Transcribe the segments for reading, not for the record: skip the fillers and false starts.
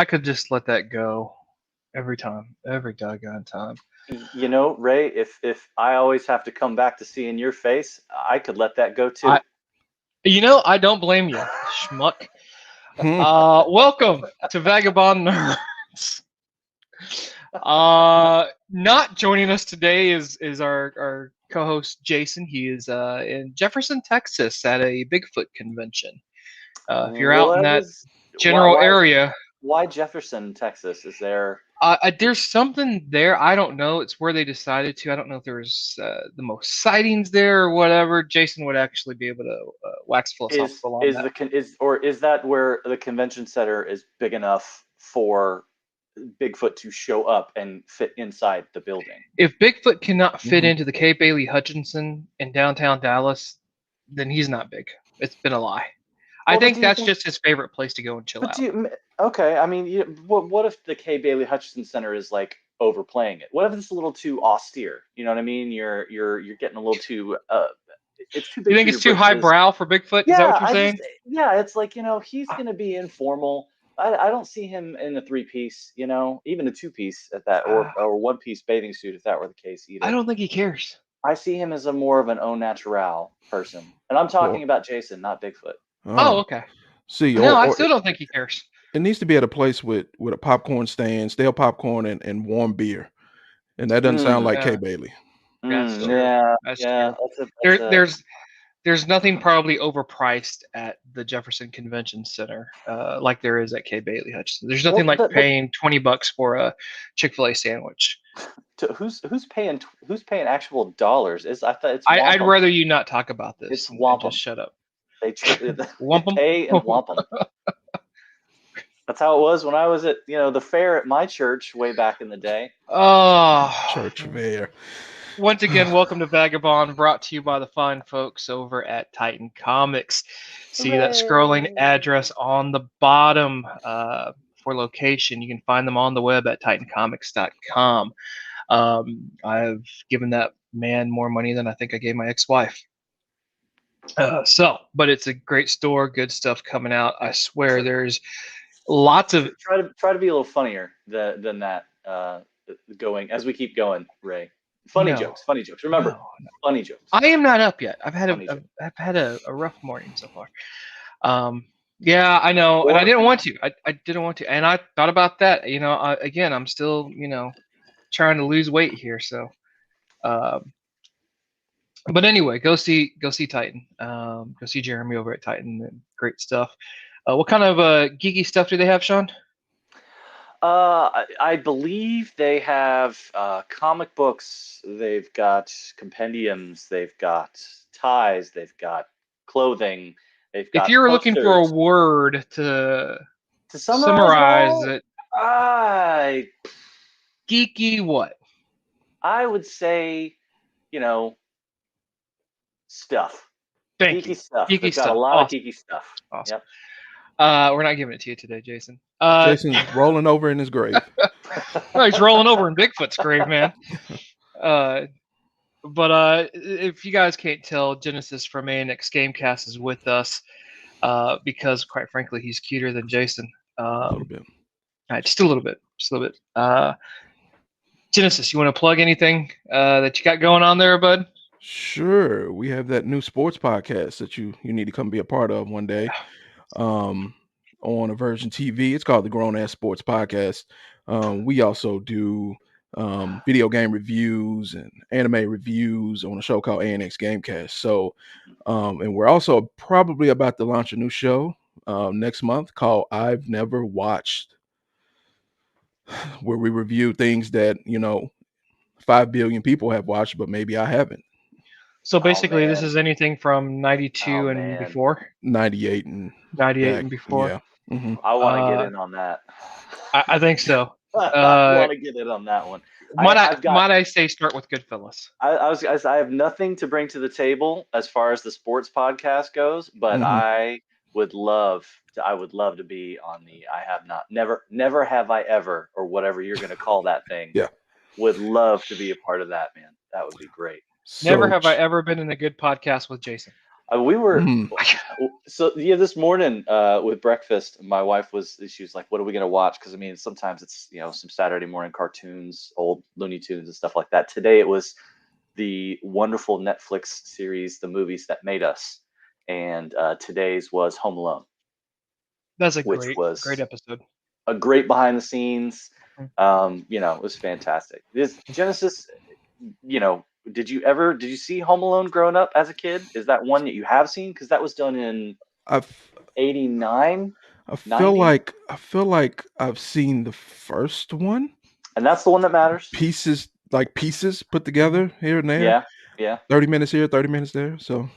I could just let that go every time, every doggone time. You know, Ray, if I always have to come back to seeing your face, I could let that go too. I don't blame you, schmuck. Hmm. Welcome to Vagabond Nerds. Not joining us today is our co-host Jason. He is in Jefferson, Texas, at a Bigfoot convention. If you're out in What that is general why area, why Jefferson, Texas? Is there there's something there. I don't know. It's where they decided to. I don't know if there was the most sightings there or whatever. Jason would actually be able to wax philosophical on is that. the is that where the convention center is big enough for Bigfoot to show up and fit inside the building? If Bigfoot cannot fit Mhm. into the K. Bailey Hutchinson in downtown Dallas, then he's not big. It's been a lie. I Well, but think do you that's think? just his favorite place to go and chill But out. okay, I mean, what if the K. Bailey Hutchinson Center is like overplaying it? What if it's a little too austere? You know what I mean? You're getting a little too it's too You big think for it's your too britches. highbrow for Bigfoot? Is that Yeah, what you're saying? it's like, he's gonna be informal. I don't see him in a three-piece, even a two-piece at that, or one-piece bathing suit if that were the case I either. don't think he cares. I see him as a more of an au naturel person, and I'm Or talking about Jason, not Bigfoot. Oh, oh, okay. see, No, I or still don't think he cares. it needs to be at a place with a popcorn stand, stale popcorn, and warm beer. And that doesn't sound Mm, like Kay Uh, Bailey. that's So true. yeah, That's yeah, true. that's There, a there's nothing probably overpriced at the Jefferson Convention Center like there is at K. Bailey Hutchinson. There's nothing well, like but paying $20 for a Chick-fil-A sandwich. who's paying actual dollars? Is I thought it's I'd wampum. rather you not talk about It's this and just wampum. shut up. They Wampum. pay and wampum. That's how it was when I was at the fair at my church way back in the day. Oh, church fair. once again, welcome to Vagabond, brought to you by the fine folks over at Titan Comics. See that scrolling Hooray! address on the bottom for location. You can find them on the web at titancomics.com. I've given that man more money than I think I gave my ex-wife. But it's a great store, good stuff coming out. I swear there's lots of. Try to be a little funnier than that. Going as we keep going, Ray. Funny No, jokes, funny jokes. Remember, no. funny jokes, I am not up yet. I've had funny jokes. I've had a rough morning so far. Yeah, I know, and I Or didn't want to. I didn't want to, and I thought about that. Again, I'm still trying to lose weight here. So, um, but anyway, go see Titan. Go see Jeremy over at Titan. And great stuff. What kind of geeky stuff do they have, Sean? I believe they have comic books. They've got compendiums. They've got ties. They've got clothing. They've If got you were looking for a posters. word to To summarize it summarize all, it, I geeky what? I would say, you know, stuff. Thank you. Geeky stuff. Geeky They've got a stuff. lot of Awesome. geeky stuff. Awesome. Yep. We're not giving it to you today, Jason. Jason's rolling over in his grave. No, he's rolling over in Bigfoot's grave, man. But if you guys can't tell, Genesis from ANX Gamecast is with us because, quite frankly, he's cuter than Jason. A little bit. Just a little bit. Just a little bit. Genesis, you want to plug anything that you got going on there, bud? Sure. We have that new sports podcast that you need to come be a part of one day. On a Virgin TV. It's called the Grown Ass Sports Podcast. We also do video game reviews and anime reviews on a show called ANX Gamecast. So, and we're also probably about to launch a new show next month called I've Never Watched, where we review things that 5 billion people have watched, but maybe I haven't. So Oh basically, this man. is anything from 92 Oh and man. before. 98 and 98 back. and before. Yeah. hmm I want to get Uh, in on that. I think so. I want to get in on that one. I've got. Might I say start with Goodfellas? I have nothing to bring to the table as far as the sports podcast goes, but hmm I would love to be on the I have not never have I ever, or whatever you're going to call that thing. Yeah. Would love to be a part of that, man. That would be great. Never So have I ever been in a good podcast with Jason. We were Mhm. so this morning with breakfast, my wife she was like, "What are we gonna watch?" Because I mean, sometimes it's some Saturday morning cartoons, old Looney Tunes and stuff like that. Today it was the wonderful Netflix series, The Movies That Made Us, and today's was Home Alone, That's a which great was episode. a great behind the scenes. Mhm. It was fantastic. This Genesis, did you see Home Alone growing up as a kid? Is that one that you have seen? Because that was done in I f- 89, I feel 90, like I've seen the first one, and that's the one that matters. pieces put together here and there. Yeah, yeah. 30 minutes here, 30 minutes there. So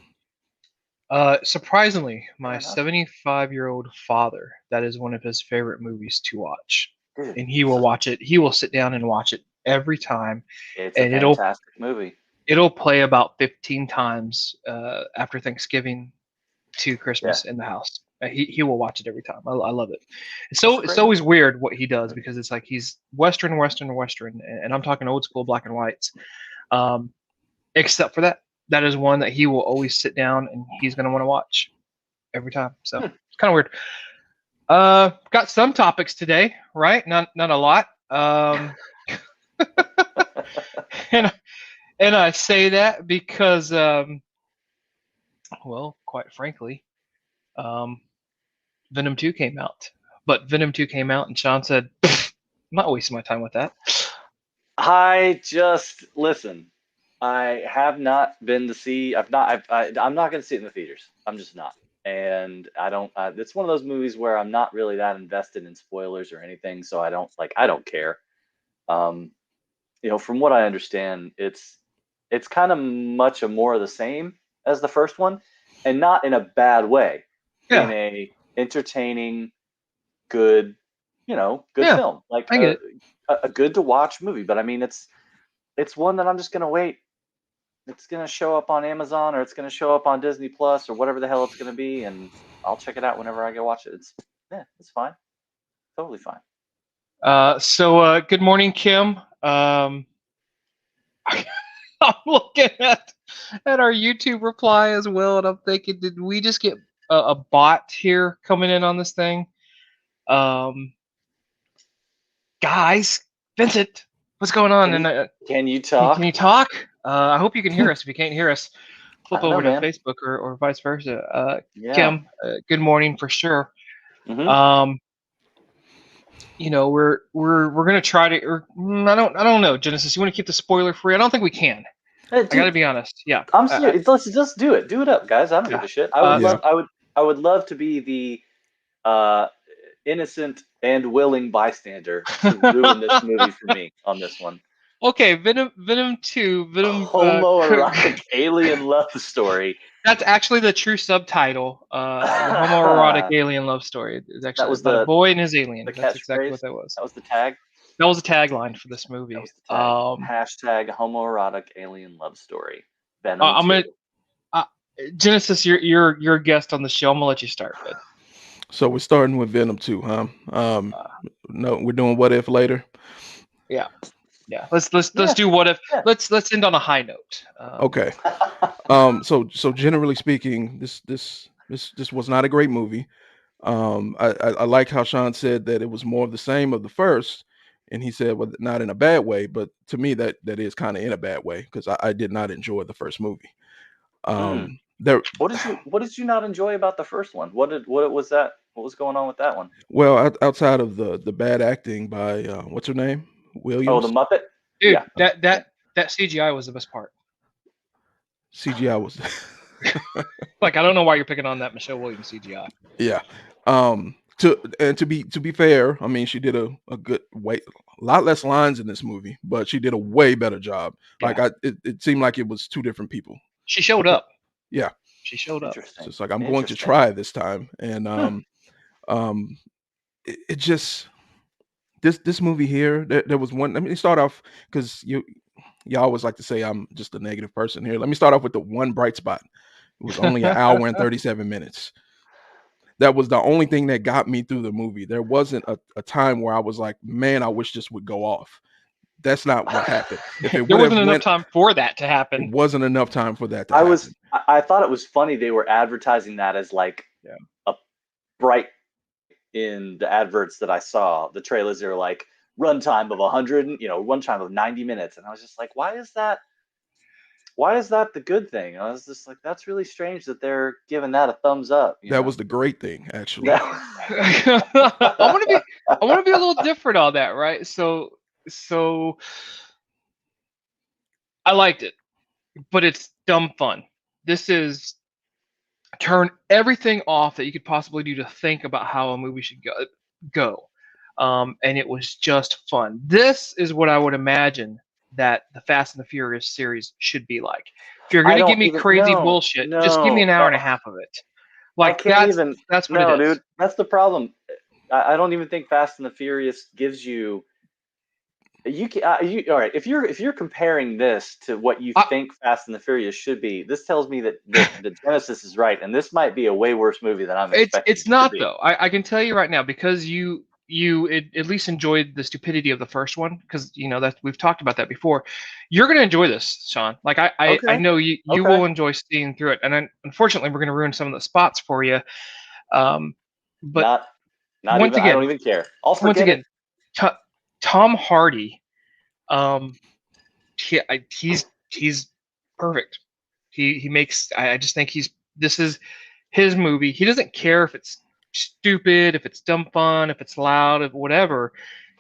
Surprisingly, my Fair enough. 75-year-old father, that is one of his favorite movies to watch. Dude, And he will watch it. He will sit down and watch it every time. it's a And fantastic movie. it'll play about 15 times after Thanksgiving to Christmas Yeah. in the house. He will watch it every time. I love it. It's a It's great always weird what he does because it's like he's Western, and I'm talking old school black and whites. Except for that is one that he will always sit down and he's going to want to watch every time. So it's kind of weird. Got some topics today, right? Not a lot. And I say that because, well, quite frankly, Venom 2 came out. But Venom 2 came out, and Sean said, I'm not wasting my time with that. Listen. I have not been to see. I'm not going to see it in the theaters. I'm just not. And I don't. It's one of those movies where I'm not really that invested in spoilers or anything, so I don't care. From what I understand, it's kind of much more of the same as the first one, and not in a bad way. Yeah. In a entertaining, good, good Yeah, film, like I get a good to watch movie. But I mean, it's one that I'm just gonna wait. It's gonna show up on Amazon or it's gonna show up on Disney Plus or whatever the hell it's gonna be, and I'll check it out whenever I go watch it. It's fine, totally fine. So good morning, Kim. I'm looking at our YouTube reply as well, and I'm thinking, did we just get a bot here coming in on this thing? Guys, Vincent, what's going on? Can you talk? Can you talk? I hope you can hear us. If you can't hear us, flip over to man. Facebook or vice versa. Yeah. Kim, good morning for sure. Mhm. We're gonna try to. I don't know, Genesis. You want to keep the spoiler free? I don't think we can. Hey, dude, I gotta be honest. Yeah. I'm serious. Let's just do it. Do it up, guys. I don't give a shit. I would love to be the innocent and willing bystander to ruin this movie for me on this one. Okay, Venom 2, Venom homoerotic alien love story. That's actually the true subtitle. The homoerotic alien love story. It's actually about a boy and his alien. That's exactly what that was. That was the tag. That was the tagline for this movie. That was the tag. # homoerotic alien love story. Venom 2. Genesis, you're a guest on the show. I'm gonna let you start, bud. So we're starting with Venom 2, huh? No, we're doing What If later. Yeah. Let's do What If. Yeah. Let's end on a high note. Okay. So generally speaking, this was not a great movie. I like how Sean said that it was more of the same of the first, and he said, well, not in a bad way, but to me that is kind of in a bad way because I did not enjoy the first movie. What did you not enjoy about the first one? What was that? What was going on with that one? Well, outside of the bad acting by what's her name? Williams. Oh, the Muppet. Dude, yeah. that CGI was the best part. CGI was like, I don't know why you're picking on that Michelle Williams CGI. Yeah. To be fair, I mean, she did a good a lot less lines in this movie, but she did a way better job. Yeah. Like it seemed like it was two different people. She showed up. Yeah. She showed up. So it's like, I'm going to try this time. And it just this movie here, there was one. Let me start off because y'all always like to say I'm just a negative person here. Let me start off with the one bright spot. It was only an hour and 37 minutes. That was the only thing that got me through the movie. There wasn't a time where I was like, man, I wish this would go off. That's not what happened. If it There would have wasn't enough went, time for that to it happen. wasn't enough time for that to happen. I thought it was funny they were advertising that as like Yeah. a bright in the adverts that I saw. The trailers, they were like runtime of 100, runtime of 90 minutes, and I was just like, why is that? Why is that the good thing? I was just like, that's really strange that they're giving that a thumbs up. That was the great thing, actually. I want to be a little different on that, right? So I liked it, but it's dumb fun. This is turn everything off that you could possibly do to think about how a movie should go. And it was just fun. This is what I would imagine that the Fast and the Furious series should be like. If you're gonna give me crazy bullshit, just give me an hour and a half of it. Like that's what it is. Dude, that's the problem. I don't even think Fast and the Furious gives you. You all right? If you're comparing this to what you think Fast and the Furious should be, this tells me that the Genesis is right, and this might be a way worse movie than I'm expecting. It's not though. I can tell you right now, because you at least enjoyed the stupidity of the first one, because that we've talked about that before. You're gonna enjoy this, Sean. Like I know you will enjoy seeing through it, and unfortunately we're gonna ruin some of the spots for you. But not once even, again, I don't even care. I'll forget it. Tom Hardy, he's perfect. He makes. I just think this is his movie. He doesn't care if it's stupid, if it's dumb fun, if it's loud, if whatever.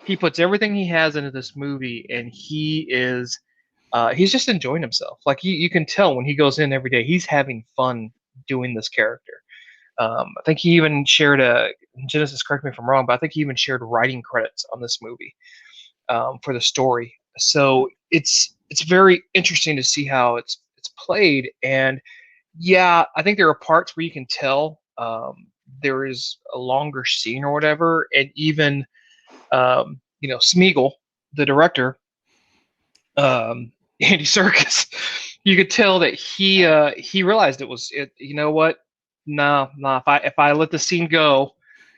He puts everything he has into this movie, and he's just enjoying himself. Like you can tell when he goes in every day, he's having fun doing this character. I think he even shared Genesis, correct me if I'm wrong, but I think he even shared writing credits on this movie for the story. So it's very interesting to see how it's played. And yeah, I think there are parts where you can tell there is a longer scene or whatever, and even Smeagol, the director, Andy Serkis, you could tell that he realized it was it. You know what? No. If I let the scene go,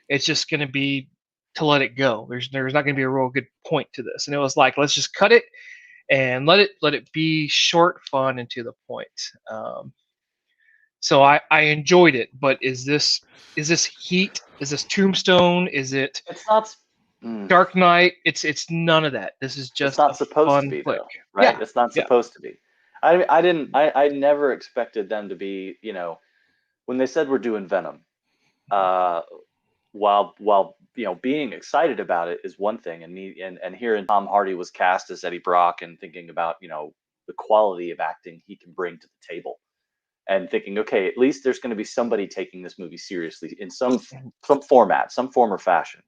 it's just going to be to let it go. There's not going to be a real good point to this. And it was like, let's just cut it and let it be short, fun, and to the point. So I enjoyed it. But is this Heat? Is this Tombstone? Is it? It's not. Dark Knight. It's none of that. This is just it's not supposed to be, flick. though, right? Yeah. It's not supposed to be. I never expected them to be, when they said we're doing Venom, while being excited about it is one thing, and hearing Tom Hardy was cast as Eddie Brock, and thinking about the quality of acting he can bring to the table, and thinking, okay, at least there's going to be somebody taking this movie seriously in some format, some form or fashion.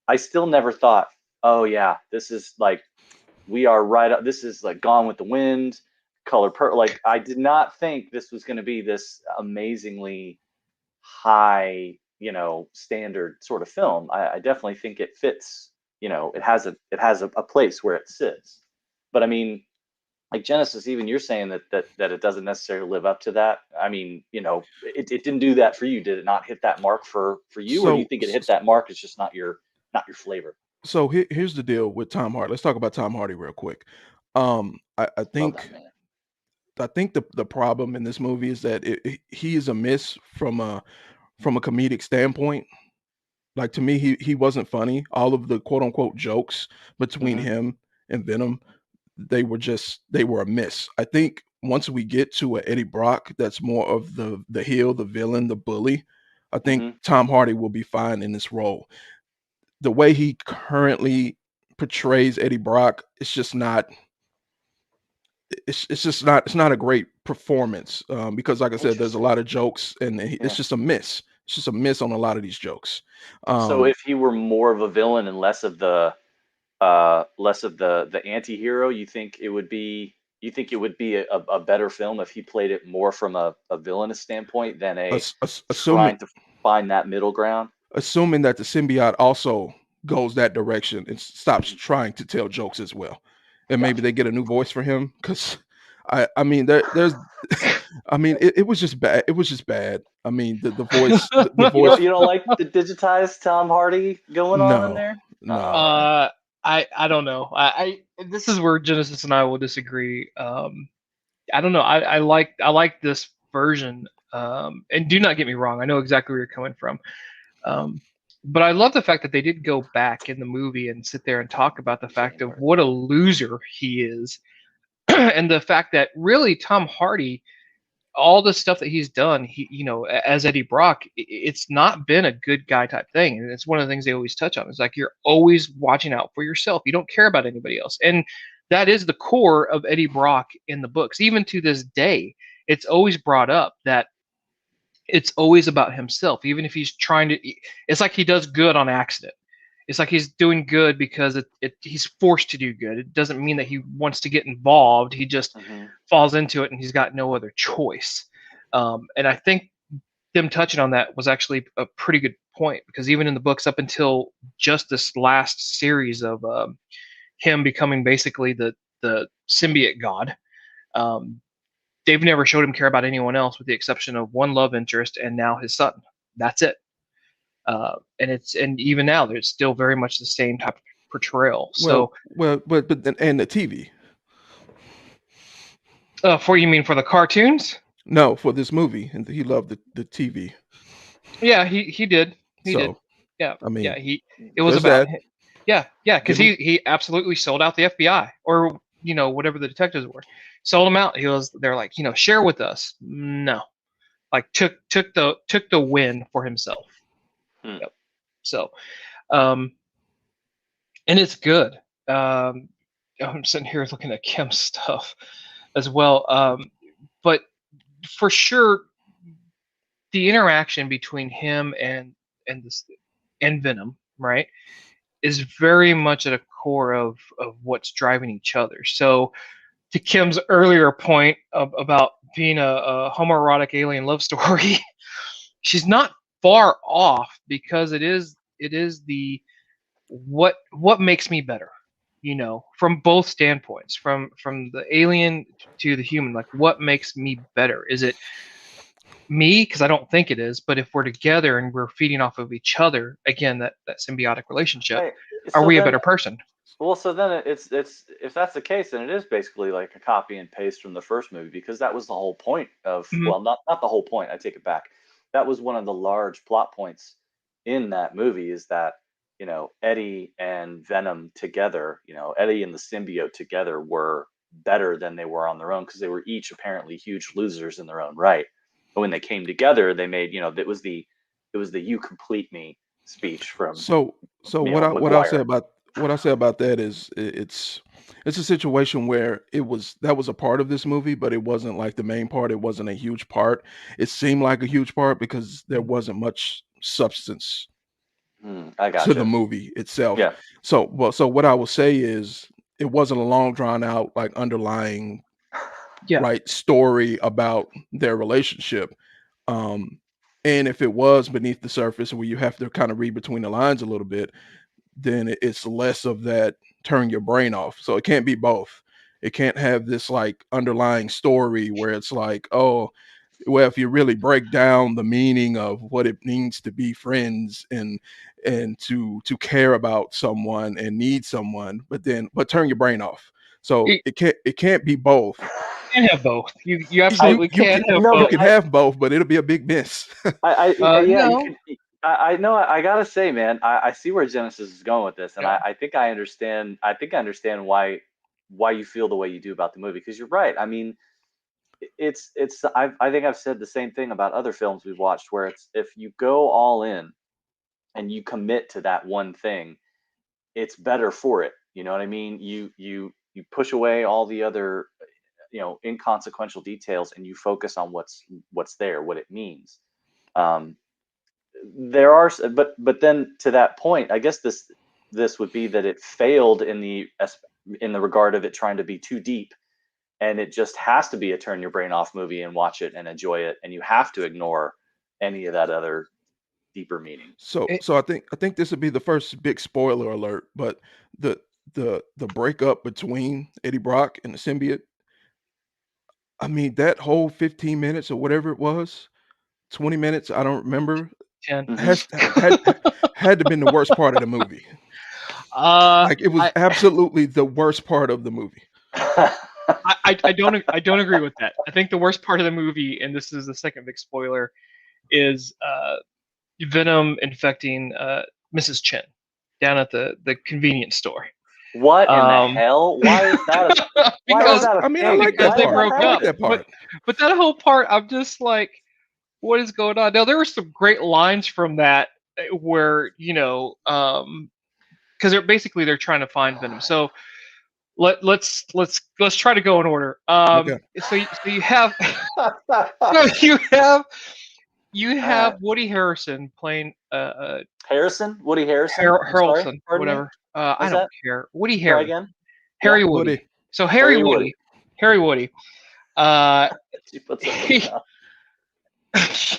I still never thought, oh yeah, this is like, we are right up. This is like Gone with the Wind, like I did not think this was going to be this amazingly high, standard sort of film. I definitely think it fits. It has a place where it sits. But I mean, like Genesis, even you're saying that it doesn't necessarily live up to that. I mean, it didn't do that for you. Did it not hit that mark for you, or do you think it hit that mark? It's just not your flavor. So here's the deal with Tom Hardy. Let's talk about Tom Hardy real quick. I think the problem in this movie is that he is a miss from a comedic standpoint. Like, to me, he wasn't funny. All of the quote unquote jokes between him and Venom, they were a miss. I think once we get to a Eddie Brock that's more of the heel, the villain, the bully, I think Tom Hardy will be fine in this role. The way he currently portrays Eddie Brock, it's just not. It's not a great performance, because, like I said, there's a lot of jokes, and it's just a miss. It's just a miss on a lot of these jokes. So if he were more of a villain and less of the anti-hero, you think it would be a better film if he played it more from a villainous standpoint than trying to find that middle ground? Assuming that the symbiote also goes that direction and stops trying to tell jokes as well, and maybe they get a new voice for him, because I mean there's I mean it was just bad. It was just bad. I mean the voice the voice. You don't like the digitized Tom Hardy going on in there? No. I don't know. This is where Genesis and I will disagree. I don't know. I like this version. And do not get me wrong. I know exactly where you're coming from. Um, but I love the fact that they did go back in the movie and sit there and talk about the fact of January. what a loser he is, and the fact that really Tom Hardy, all the stuff that he's done, as Eddie Brock, it's not been a good guy type thing, and it's one of the things they always touch on. It's like you're always watching out for yourself. You don't care about anybody else, and that is the core of Eddie Brock in the books. Even to this day, it's always brought up that it's always about himself, even if he's trying to. It's like he does good on accident. It's like he's doing good because he's forced to do good. It doesn't mean that he wants to get involved. He just Hmm. falls into it, and he's got no other choice. And I think them touching on that was actually a pretty good point, because even in the books, up until just this last series of him becoming basically the symbiote god, um, they've never showed him care about anyone else with the exception of one love interest and now his son. That's it. And even now there's still very much the same type of portrayal. Well, So, and the TV. for you mean for the cartoons? No, for this movie, and he loved the TV. Yeah, he did. He did. So Yeah, I yeah. mean, It was there's about that. him. Yeah, because Give him. he absolutely sold out the FBI, or whatever the detectives were, sold them out. They're like, share with us. No, like took the win for himself. Hmm. Yep. So, um, and it's good. I'm sitting here looking at Kim's stuff as well. But for sure, the interaction between him and this and Venom, right, is very much at a core of what's driving each other. So, to Kim's earlier point about being a homoerotic alien love story, she's not far off, because it is the what makes me better, from both standpoints, from the alien to the human. Like, what makes me better? Is it me? Because I don't think it is. But if we're together and we're feeding off of each other, again, that symbiotic relationship, Right. are So we a then, better person? well, so then it's if that's the case, then it is basically like a copy and paste from the first movie, because that was the whole point of, Mhm. well, not the whole point. I take it back. That was one of the large plot points in that movie, is that, Eddie and Venom together, Eddie and the symbiote together were better than they were on their own, because they were each apparently huge losers in their own right. But when they came together, they made, it was the "you complete me" speech from, So McGuire. what I say about that is it's a situation where that was a part of this movie, but it wasn't like the main part. It wasn't a huge part. It seemed like a huge part because there wasn't much substance I to the gotcha. movie itself. Yeah. So what I will say is it wasn't a long drawn out like underlying Yeah. right story about their relationship. Um, and if it was beneath the surface where you have to kind of read between the lines a little bit, then it's less of that turn your brain off. So it can't be both. It can't have this like underlying story where it's like, oh, well, if you really break down the meaning of what it means to be friends and to care about someone and need someone, but turn your brain off. So You it can't be both. can have both. You I absolutely You can can have no, you both. but can have both, but it'll be a big miss. yeah, you No. could. I know. I gotta say, man, I see where Genesis is going with this, and Yeah. I think I understand. I think I understand why you feel the way you do about the movie, because you're right. I mean, it's. I think I've said the same thing about other films we've watched, where it's, if you go all in and you commit to that one thing, it's better for it. You know what I mean? You push away all the other, inconsequential details, and you focus on what's there, what it means. Um, there are, but then, to that point, I guess this would be that it failed in the regard of it trying to be too deep, and it just has to be a turn your brain off movie and watch it and enjoy it, and you have to ignore any of that other deeper meaning. It, So I think this would be the first big spoiler alert, but the the breakup between Eddie Brock and the symbiote, I mean, that whole 15 minutes or whatever it was, 20 minutes, I don't remember, 10. Hmm. has had had to been the worst part of the movie. Like it was absolutely the worst part of the movie. I don't agree with that. I think the worst part of the movie, and this is the second big spoiler, is Venom infecting Mrs. Chen down at the convenience store. What in the hell? Why is that? Why is that a I mean, thing? I like because that they part. broke I like up. that part. But that whole part, I'm just like, what is going on? Now there were some great lines from that where because they're trying to find Venom. So let's try to go in order. Okay. So you have no, you have Woody Harrelson playing Harrison? Woody Harrison? I'm sorry. Harrelson, Pardon me? whatever. I What's don't that? care. Woody Try Harry. again. Harry Yeah. Woody. Woody. So Harry Woody. Harry Woody. She puts it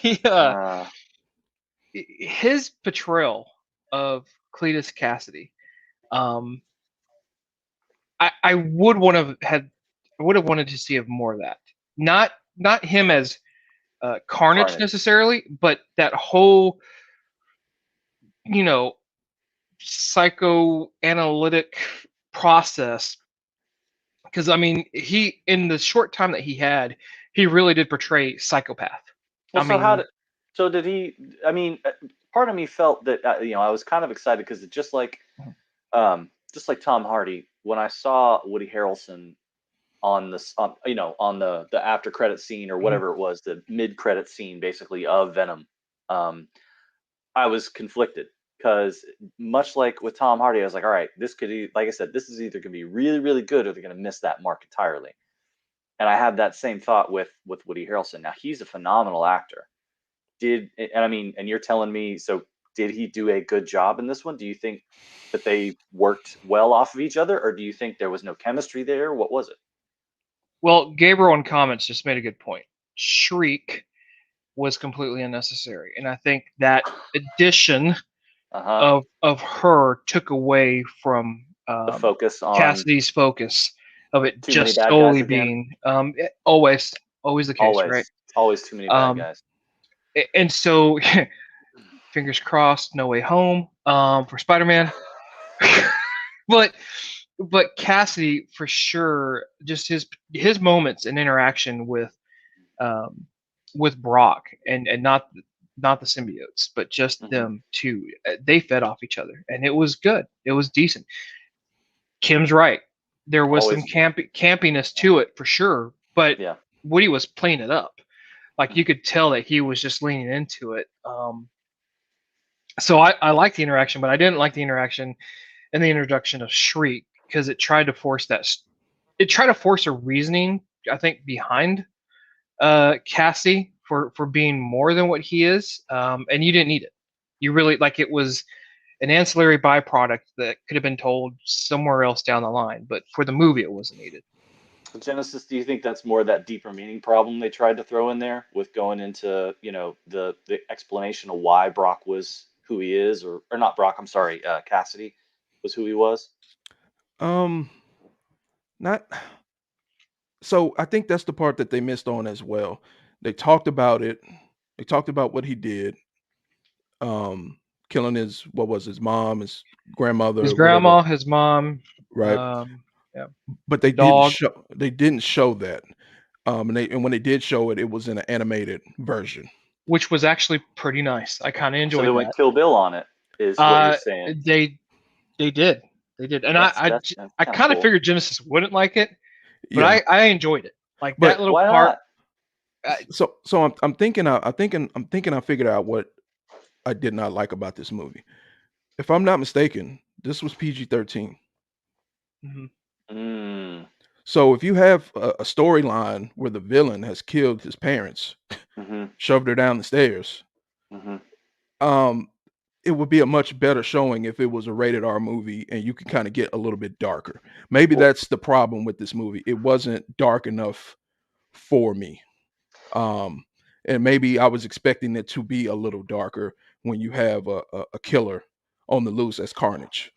in the mouth. His portrayal of Cletus Cassidy, I would have wanted to see more of that. Not him as Carnage necessarily, but that whole psychoanalytic process. Because I mean, he in the short time that he had, he really did portray psychopath. Well, so did he? I mean, part of me felt that I was kind of excited because just like Tom Hardy, when I saw Woody Harrelson on this, on the after credit scene or whatever it was, the mid credit scene basically of Venom, I was conflicted because much like with Tom Hardy, I was like, all right, this could, like I said, this is either going to be really, really good or they're going to miss that mark entirely. And I had that same thought with Woody Harrelson. Now he's a phenomenal actor. And you're telling me, so did he do a good job in this one? Do you think that they worked well off of each other, or do you think there was no chemistry there? What was it? Well, Gabriel in comments just made a good point. Shriek was completely unnecessary, and I think that addition of her took away from the focus on Cassidy's focus of it too many just bad solely guys again? being always the case, right? It's always too many bad guys. And so, fingers crossed, No Way Home for Spider-Man. but Cassidy for sure, just his moments and interaction with Brock and not the symbiotes, but just them two. They fed off each other, and it was good. It was decent. Kim's right. There was some campiness to it for sure, but Woody was playing it up. Like you could tell that he was just leaning into it. So I liked the interaction, but I didn't like the interaction and the introduction of Shriek because it tried to force a reasoning, I think, behind Cassie for being more than what he is, and you didn't need it. You really it was an ancillary byproduct that could have been told somewhere else down the line, but for the movie it wasn't needed. Genesis, do you think that's more that deeper meaning problem they tried to throw in there with going into the explanation of why Brock was who he is, or not Brock? I'm sorry, Cassidy was who he was. Not. So I think that's the part that they missed on as well. They talked about it. They talked about what he did. Killing his mom, his grandmother, his grandma, his mom, right? Yeah. But they didn't show that. And when they did show it, it was in an animated version, which was actually pretty nice. I kind of enjoyed that. So they went Kill Bill on it, is what you're saying. They did, and I kind of figured Genesis wouldn't like it, but I enjoyed it. Like that little part. So I'm thinking I figured out what I did not like about this movie. If I'm not mistaken, this was PG-13. So if you have a storyline where the villain has killed his parents, shoved her down the stairs, it would be a much better showing if it was a rated R movie and you can kind of get a little bit darker. Maybe that's the problem with this movie. It wasn't dark enough for me. And maybe I was expecting it to be a little darker when you have a killer on the loose as Carnage.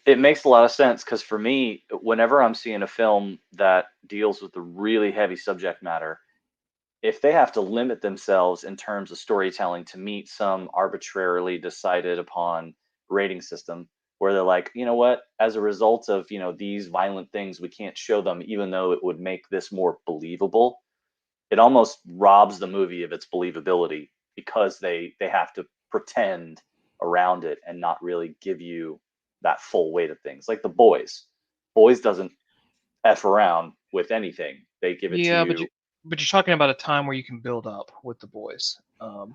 It makes a lot of sense because for me, whenever I'm seeing a film that deals with a really heavy subject matter, if they have to limit themselves in terms of storytelling to meet some arbitrarily decided upon rating system where they're like, you know what, as a result of, these violent things, we can't show them, even though it would make this more believable. It almost robs the movie of its believability because they have to pretend around it and not really give you that full weight of things. Like The Boys. Boys doesn't F around with anything. They give it to Yeah, you. but you're talking about a time where you can build up with The Boys. I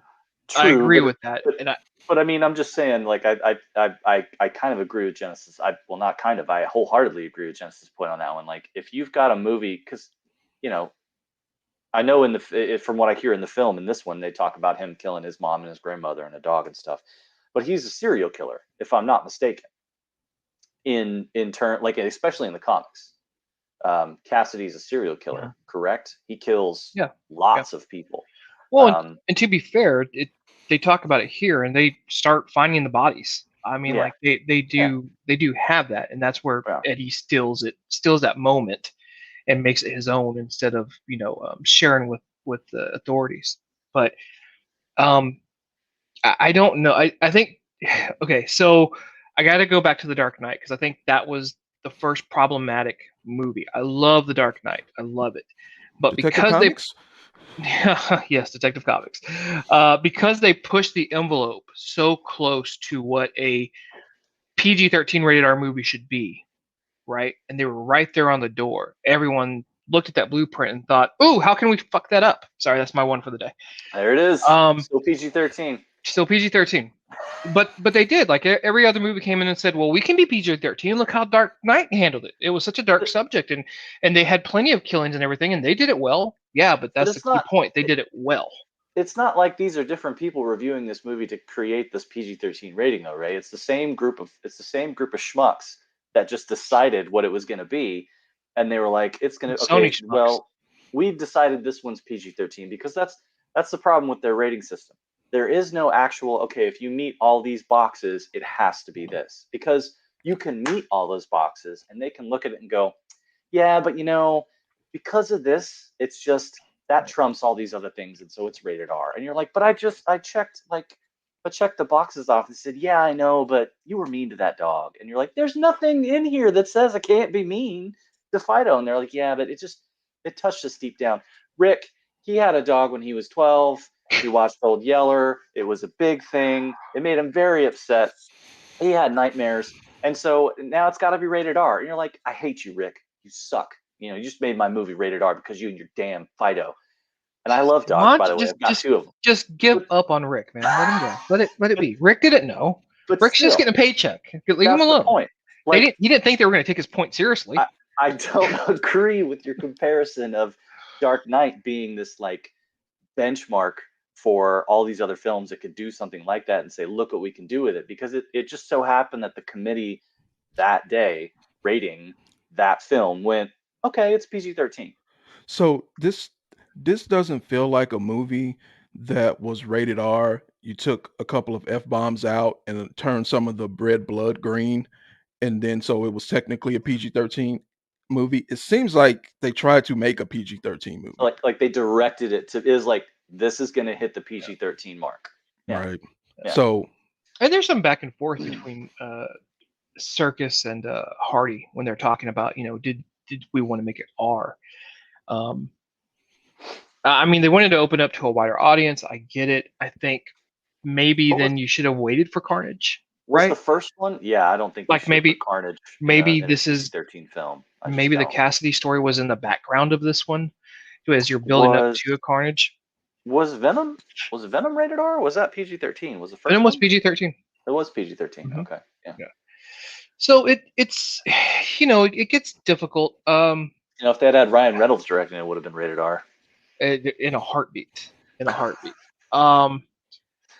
True, agree with that, but and but I mean, I'm just saying, like, I kind of agree with Genesis. Not kind of, I wholeheartedly agree with Genesis' point on that one. Like, if you've got a movie, because you know, I know from what I hear in the film, in this one, they talk about him killing his mom and his grandmother and a dog and stuff, but he's a serial killer, if I'm not mistaken. In turn, like especially in the comics, Cassidy's a serial killer, yeah, correct? He kills yeah. lots of people. Well, Um, and to be fair, they talk about it here, and they start finding the bodies. I mean, yeah, like they yeah, do have that, and that's where yeah. Eddie steals that moment, and makes it his own instead of sharing with the authorities. But um, I don't know. I think okay, so I got to go back to The Dark Knight because I think that was the first problematic movie. I love The Dark Knight. I love it, but Detective because they Comics? yes, Detective Comics. Because they pushed the envelope so close to what a PG-13 rated R movie should be, right? And they were right there on the door. Everyone looked at that blueprint and thought, "Ooh, how can we fuck that up?" Sorry, that's my one for the day. There it is. Um, Still PG-13. Still PG-13. But they did. Like every other movie came in and said, "Well, we can be PG-13. Look how Dark Knight handled it. It was such a dark subject, and they had plenty of killings and everything, and they did it well." Yeah, but But that's the key point. They did it well. it's not like these are different people reviewing this movie to create this PG-13 rating, though, right? It's the same group of schmucks that just decided what it was going to be, and they were like, "It's going to Sony okay. schmucks. Well, we've decided this one's PG-13 because that's the problem with their rating system. There is no actual okay. If you meet all these boxes, it has to be this because you can meet all those boxes, and they can look at it and go, yeah, but because of this, it's just that trumps all these other things, and so it's rated R. And you're like, but I checked the boxes off and said, yeah, I know, but you were mean to that dog. And you're like, there's nothing in here that says I can't be mean to Fido. And they're like, yeah, but it touched us deep down. Rick, he had a dog when he was 12. He watched Old Yeller. It was a big thing. It made him very upset. He had nightmares. And so now it's got to be rated R. And you're like, I hate you, Rick. You suck. You just made my movie rated R because you and your damn Fido. And I love dogs, Why by don't the you way. I've got two of them. just give But, up on Rick, man? Let him go. Let it be. Rick didn't know. but Rick's just still, getting a paycheck. Leave him that's the alone. point. Like, He didn't think they were going to take his point seriously. I don't agree with your comparison of Dark Knight being this like benchmark for all these other films that could do something like that and say, look what we can do with it. Because it just so happened that the committee that day rating that film went, okay, it's PG-13. So this doesn't feel like a movie that was rated R. You took a couple of F-bombs out and turned some of the red blood green, and then so it was technically a PG-13 movie. It seems like they tried to make a PG-13 movie. Like they directed it to is like this is going to hit the PG-13 mark. Yeah. Right. Yeah. So And there's some back and forth between Circus and Hardy when they're talking about, did we want to make it R? I mean, they wanted to open up to a wider audience. I get it. I think maybe then you should have waited for Carnage, Was the right? first one? Yeah, I don't think you Like should put Carnage maybe in a this is PG-13 film. I just maybe the don't. Cassidy story was in the background of this one, as you're building up Was to a Carnage. Venom rated R? Or was that PG-13? Was the first Venom was one? PG-13. It was PG-13. Mm-hmm. Okay. Yeah. So it's it gets difficult. If they had Ryan Reynolds directing, it would have been rated R. In a heartbeat. Um,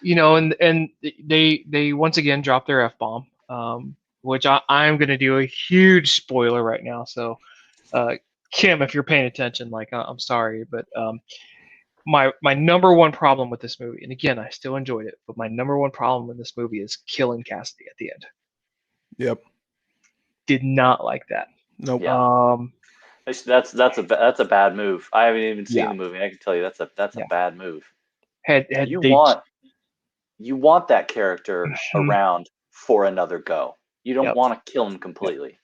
and they once again dropped their F-bomb, which I'm going to do a huge spoiler right now. So, Kim, if you're paying attention, like I'm sorry, but my number one problem with this movie, and again, I still enjoyed it, but my number one problem with this movie is killing Cassidy at the end. Yep. Did not like that. Nope. Yeah. That's a bad move. I haven't even seen the movie. I can tell you that's a bad move. You want that character around for another go. You don't Yep. want to kill him completely.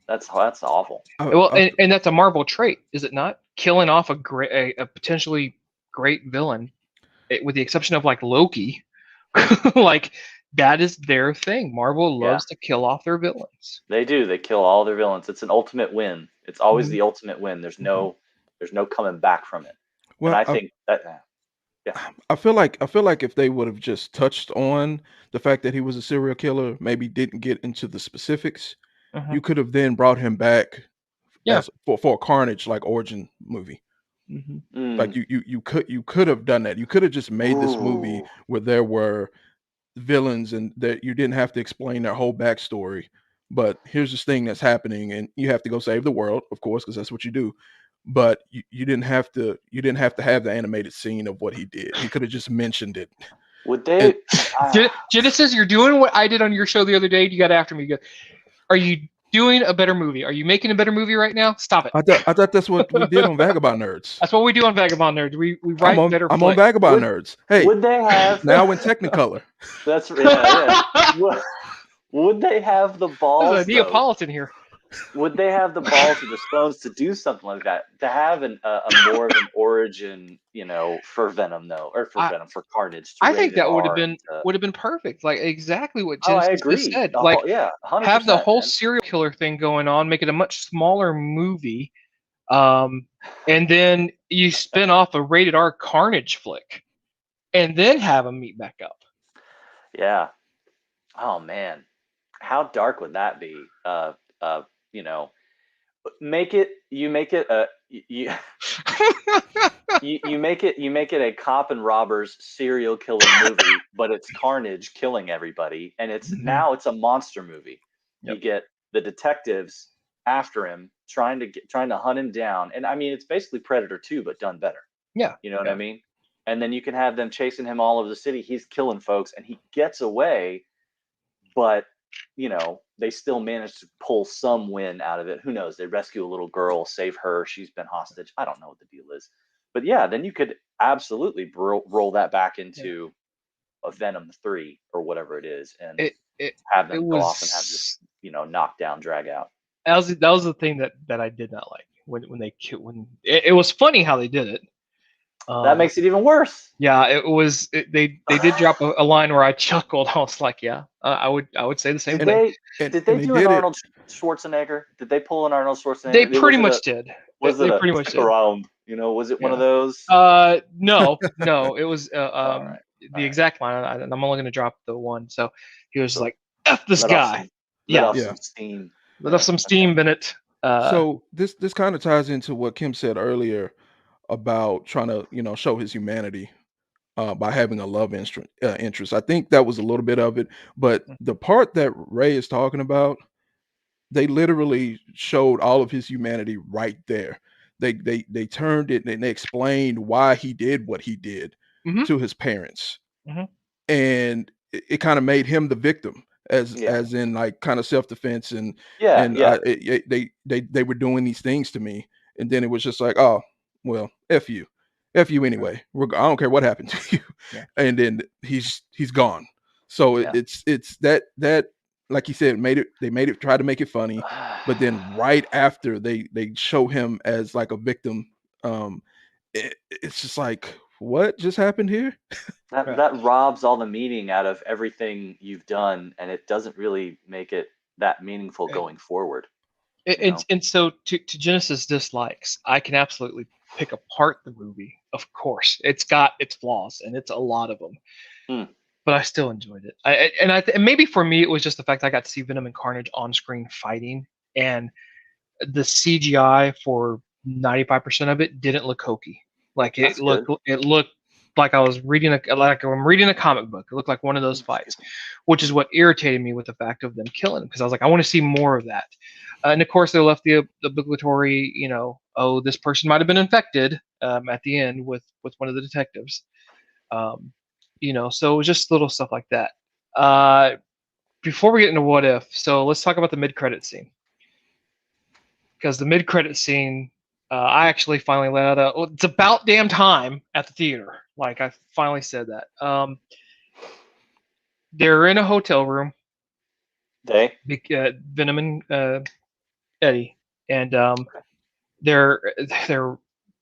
That's awful. Well, and that's a Marvel trait, is it not? Killing off a potentially great villain, with the exception of like Loki, like that is their thing. Marvel loves to kill off their villains. They do. They kill all their villains. It's an ultimate win. It's always Mhm. the ultimate win. There's no coming back from it. Well, and I think that I feel like if they would have just touched on the fact that he was a serial killer, maybe didn't get into the specifics, Mhm. you could have then brought him back Yeah. as for a Carnage like origin movie. Mhm. Like you could have done that. You could have just made this movie Ooh. where there were villains and that you didn't have to explain their whole backstory. But here's this thing that's happening, and you have to go save the world, of course, because that's what you do. But you didn't have to have the animated scene of what he did. He could have just mentioned it. Would they? Genesis, you're doing what I did on your show the other day. You got after me. You go, are you doing a better movie? Are you making a better movie right now? Stop it. I thought that's what we did on Vagabond Nerds. That's what we do on Vagabond Nerds. We write better. I'm on Vagabond Nerds. Hey, would they have now in Technicolor? That's yeah. Would they have the balls? There's a Neapolitan here. Would they have the balls or the stones to do something like that? To have a more of an origin, for Venom though, or for Carnage. I think that would have been perfect. Like exactly what Genesis just said. Like 100%, have the whole man. serial killer thing going on, make it a much smaller movie, and then you spin off a rated R Carnage flick, and then have them meet back up. Yeah. Oh man, how dark would that be? Make it you make it a cop and robbers serial killer movie, but it's Carnage killing everybody, and it's now it's a monster movie. Yep. You get the detectives after him, trying to hunt him down, and I mean it's basically Predator 2, but done better. Yeah, you know what I mean. And then you can have them chasing him all over the city. He's killing folks, and he gets away, but they still manage to pull some win out of it. Who knows? They rescue a little girl, save her. She's been hostage. I don't know what the deal is. But yeah, then you could absolutely roll that back into a Venom 3 or whatever it is, and have them go off and have this, knockdown, drag out. That was the thing that I did not like when they it was funny how they did it. That makes it even worse. Yeah, it was. They did drop a line where I chuckled. I was like, yeah, I would say the same thing. Did they do an Arnold Schwarzenegger? Did they pull an Arnold Schwarzenegger? They pretty much did. Was it pretty much around? Was it one of those? No, it was the exact line. I'm only going to drop the one. So he was like, "F this guy." Let off some steam. Let off some steam, Bennett. So this kind of ties into what Kim said earlier about trying to show his humanity by having a love interest. I think that was a little bit of it, but the part that Ray is talking about, they literally showed all of his humanity right there. They turned it and they explained why he did what he did to his parents, and it kind of made him the victim, as in like kind of self-defense and they were doing these things to me, and then it was just like, oh well, F you anyway. I don't care what happened to you. And then he's gone. So it's that like he said, they made it try to make it funny, but then right after they show him as like a victim, it's just like, what just happened here? That robs all the meaning out of everything you've done, and it doesn't really make it that meaningful going forward. And so to Genesis dislikes, I can absolutely pick apart the movie. Of course, it's got its flaws, and it's a lot of them. But I still enjoyed it. And maybe for me, it was just the fact I got to see Venom and Carnage on screen fighting, and the CGI for 95% of it didn't look hokey. Like it looked like I was reading I'm reading a comic book. It looked like one of those fights, which is what irritated me with the fact of them killing him, because I was like, I want to see more of that. And of course, they left the obligatory, this person might have been infected at the end with one of the detectives. So it was just little stuff like that. Before we get into what if, so let's talk about the mid-credit scene. Because the mid-credit scene, I actually finally let out it's about damn time at the theater. Like I finally said that. They're in a hotel room. Venom and Eddie, and they're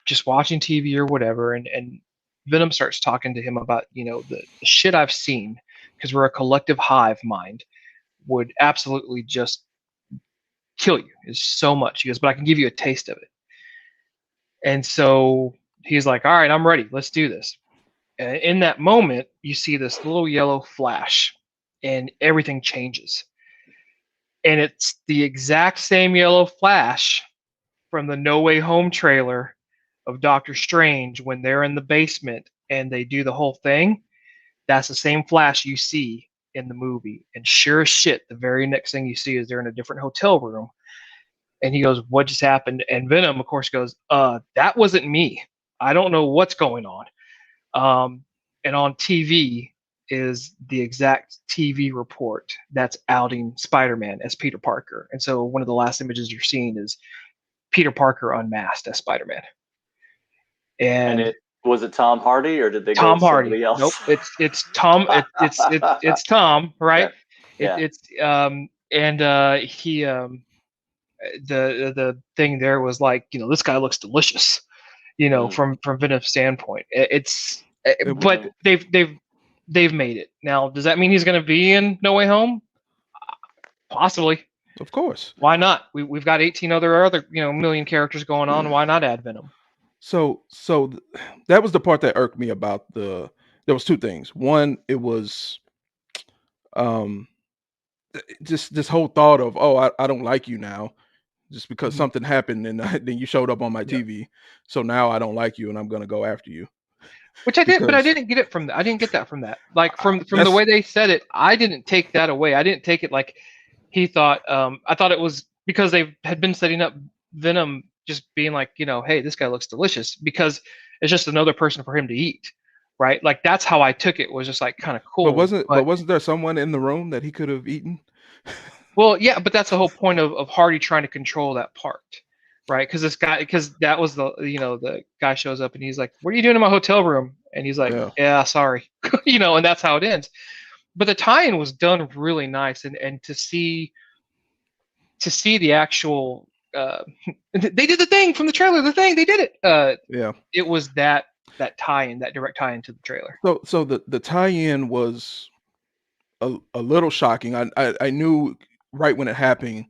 just watching TV or whatever, and Venom starts talking to him about the shit I've seen, because we're a collective hive mind, would absolutely just kill you. It's so much. He goes, but I can give you a taste of it. And so he's like, all right, I'm ready. Let's do this. And in that moment, you see this little yellow flash, and everything changes. And it's the exact same yellow flash from the No Way Home trailer of Doctor Strange when they're in the basement and they do the whole thing. That's the same flash you see in the movie. And sure as shit, the very next thing you see is they're in a different hotel room. And he goes, what just happened? And Venom, of course, goes, that wasn't me. I don't know what's going on. And on TV is the exact TV report that's outing Spider-Man as Peter Parker. And so one of the last images you're seeing is Peter Parker unmasked as Spider-Man. And was it Tom Hardy, or did they Tom go with Hardy? somebody else? Nope, it's Tom. It's Tom, right? Yeah. He the thing there was like, this guy looks delicious, from Venom's standpoint. But they've made it. Now, does that mean he's going to be in No Way Home? Possibly. Of course. Why not? We've got 18 other million characters going on. Why not add Venom? So that was the part that irked me about there was two things. One, it was just this whole thought of, I don't like you now just because something happened, and then you showed up on my TV. So now I don't like you and I'm going to go after you. Which I did, but I didn't get it from that. I didn't get that from that. Like from the way they said it, I didn't take that away. I didn't take it like he thought. I thought it was because they had been setting up Venom just being like, hey, this guy looks delicious, because it's just another person for him to eat, right? Like that's how I took it. Was just like kind of cool. But wasn't there someone in the room that he could have eaten? Well, yeah, but that's the whole point of Hardy trying to control that part, right? Because that was the guy shows up and he's like, "What are you doing in my hotel room?" And he's like, "Yeah, sorry," and that's how it ends. But the tie-in was done really nice, and to see the actual they did the thing from the trailer. The thing they did it. It was that tie-in, that direct tie-in to the trailer. So the tie-in was a little shocking. I knew right when it happened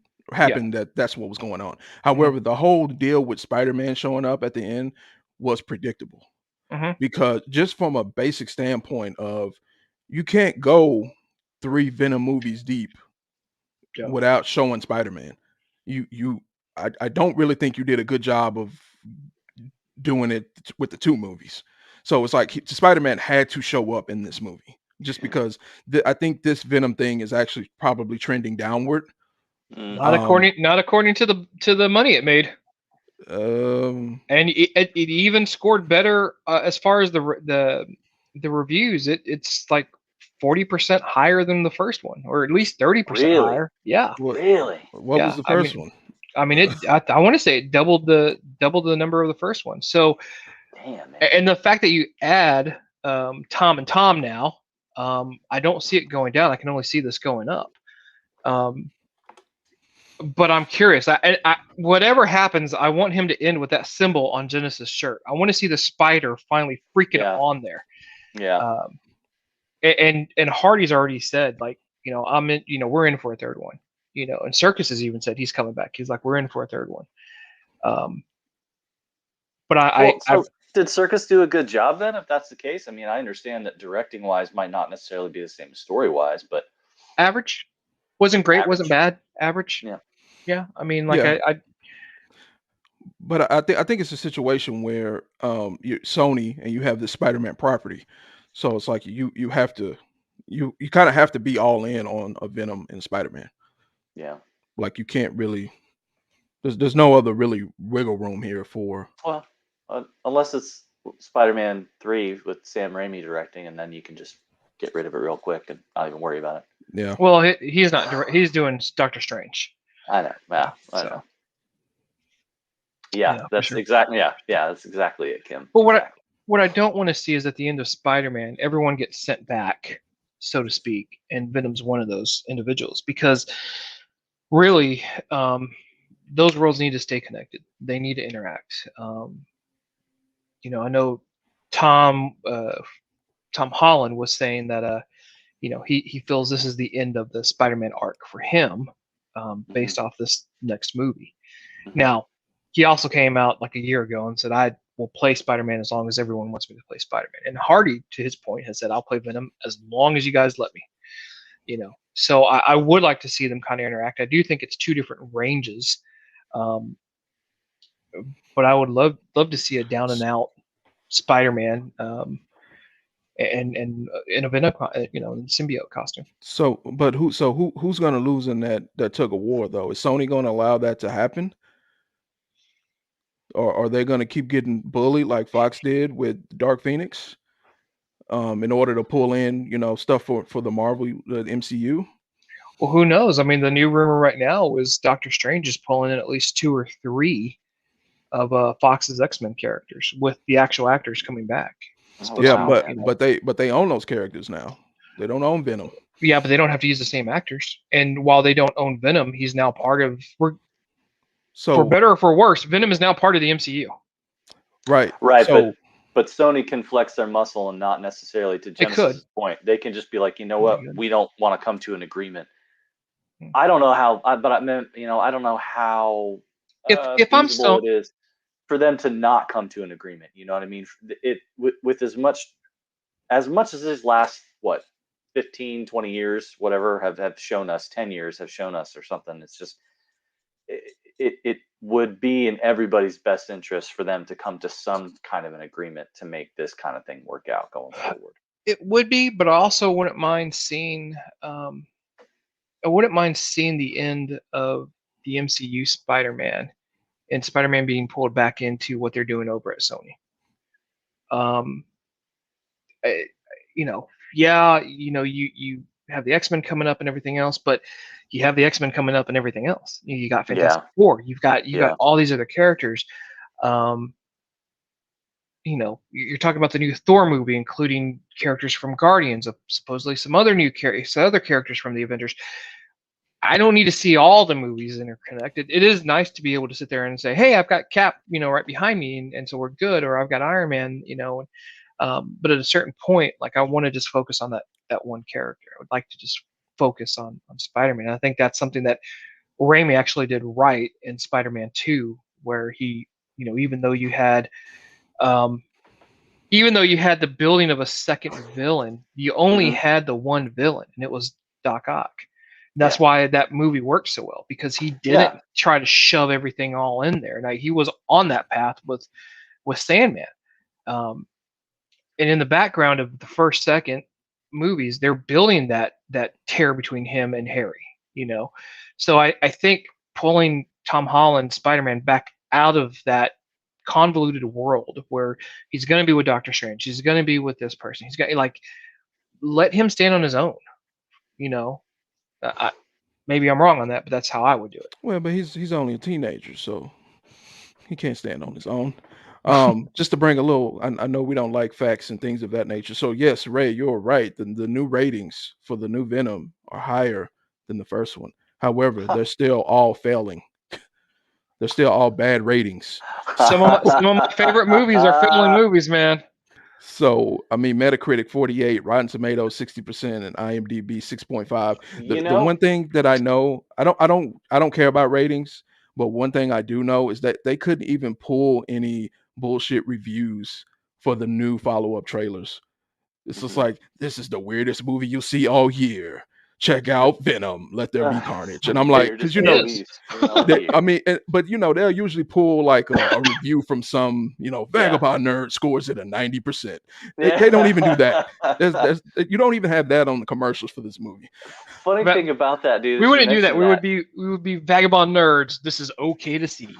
that's what was going on. However, the whole deal with Spider-Man showing up at the end was predictable, because just from a basic standpoint of, you can't go 3 Venom movies deep without showing Spider-Man. I don't really think you did a good job of doing it with the 2 movies. So it's like Spider-Man had to show up in this movie, just because I think this Venom thing is actually probably trending downward. Not according to the money it made. And it even scored better as far as the reviews. It's like 40% higher than the first one, or at least 30% higher. Yeah. Really? What was the first one? I mean, I want to say it doubled the number of the first one. So, damn, man. And the fact that you add Tom and Tom now, I don't see it going down. I can only see this going up. But I'm curious. Whatever happens, I want him to end with that symbol on Genesis' shirt. I want to see the spider finally freaking on there. Yeah. And Hardy's already said, like, I'm in. We're in for a third one. And Circus has even said he's coming back. He's like, we're in for a third one. But did Circus do a good job then, if that's the case? I mean, I understand that directing wise might not necessarily be the same story wise, but average. Wasn't great, wasn't bad. Average. Yeah. I mean, like But I think it's a situation where you're Sony and you have the Spider-Man property, so it's like you have to you kind of have to be all in on a Venom and Spider-Man. Yeah. Like you can't really. There's no other really wiggle room here for. Well, unless it's Spider-Man 3 with Sam Raimi directing, and then you can just get rid of it real quick and not even worry about it. Yeah. Well, he's not. He's doing Doctor Strange. I know. Yeah. I know. Yeah, that's exactly. Yeah, that's exactly it, Kim. But what I don't want to see is at the end of Spider-Man, everyone gets sent back so to speak, and Venom's one of those individuals because really, those worlds need to stay connected. They need to interact. I know Tom Tom Holland was saying that he feels this is the end of the Spider-Man arc for him, based off this next movie. Mhm. Now, he also came out like a year ago and said, I will play Spider-Man as long as everyone wants me to play Spider-Man. And Hardy, to his point, has said, I'll play Venom as long as you guys let me. So I would like to see them kind of interact. I do think it's two different ranges, um, but I would love to see a down and out Spider-Man, and in a Venom, symbiote costume. So, but who's going to lose in that tug of war though? Is Sony going to allow that to happen, or are they going to keep getting bullied like Fox did with Dark Phoenix, in order to pull in stuff for the Marvel the MCU? Well, who knows? I mean, the new rumor right now is Doctor Strange is pulling in at least 2 or 3 of Fox's X-Men characters with the actual actors coming back. Oh, Yeah, wow. but they own those characters now. They don't own Venom. Yeah, but they don't have to use the same actors. And while they don't own Venom, he's now part of. For So better or for worse, Venom is now part of the MCU. right, Right, so but Sony can flex their muscle and not necessarily, to They could. Genesis' point. They can just be like, you know They what, could. we don't want to come to an agreement. Hmm. I don't know how, but I meant, I don't know how If I'm feasible so, it is for them to not come to an agreement. You know what I mean? It with as much as these last 15, 20 years, whatever, have shown us, 10 years have shown us or something. It's just it would be in everybody's best interest for them to come to some kind of an agreement to make this kind of thing work out going forward. it would be, but I also wouldn't mind seeing. I wouldn't mind seeing the end of the MCU Spider-Man and Spider-Man being pulled back into what they're doing over at Sony. Um, I- yeah, you have the X-Men coming up and everything else, but you have the X-Men coming up and everything else. You got Fantastic Four. You've got all these other characters. You're talking about the new Thor movie, including characters from Guardians, of supposedly some other other characters from the Avengers. I don't need to see all the movies interconnected. It is nice to be able to sit there and say, "Hey, I've got Cap, right behind me, and so we're good," or "I've got Iron Man," But at a certain point, like I want to just focus on that one character. I would like to just focus on Spider-Man. I think that's something that Raimi actually did right in Spider-Man 2, where he, um, even though you had the building of a second villain, you only had the one villain, and it was Doc Ock. And that's why that movie worked so well, because he didn't try to shove everything all in there. Now, he was on that path with Sandman. And in the background of the first, second movies, they're building that tear between him and Harry. So I think pulling Tom Holland Spider-Man back out of that convoluted world where he's going to be with Doctor Strange, he's going to be with this person, he's got let him stand on his own. Maybe I'm wrong on that, but that's how I would do it. Well, but he's only a teenager, so he can't stand on his own. Just to bring a little, I know we don't like facts and things of that nature. So yes, Ray, you're right. The new ratings for the new Venom are higher than the first one. However, they're still all failing. They're still all bad ratings. Some of my favorite movies are failing movies, man. So I mean, Metacritic 48, Rotten Tomatoes 60%, and IMDb 6.5. The one thing that I know, I don't care about ratings, but one thing I do know is that they couldn't even pull any bullshit reviews for the new follow-up trailers. It's just like, this is the weirdest movie you'll see all year. Check out Venom. Let there be carnage. And I'm like, because I mean, but they'll usually pull like a review from some vagabond nerd scores it a 90%. They don't even do that. You don't even have that on the commercials for this movie. Funny thing about that, dude, we wouldn't do that. We would be vagabond nerds. This is okay to see.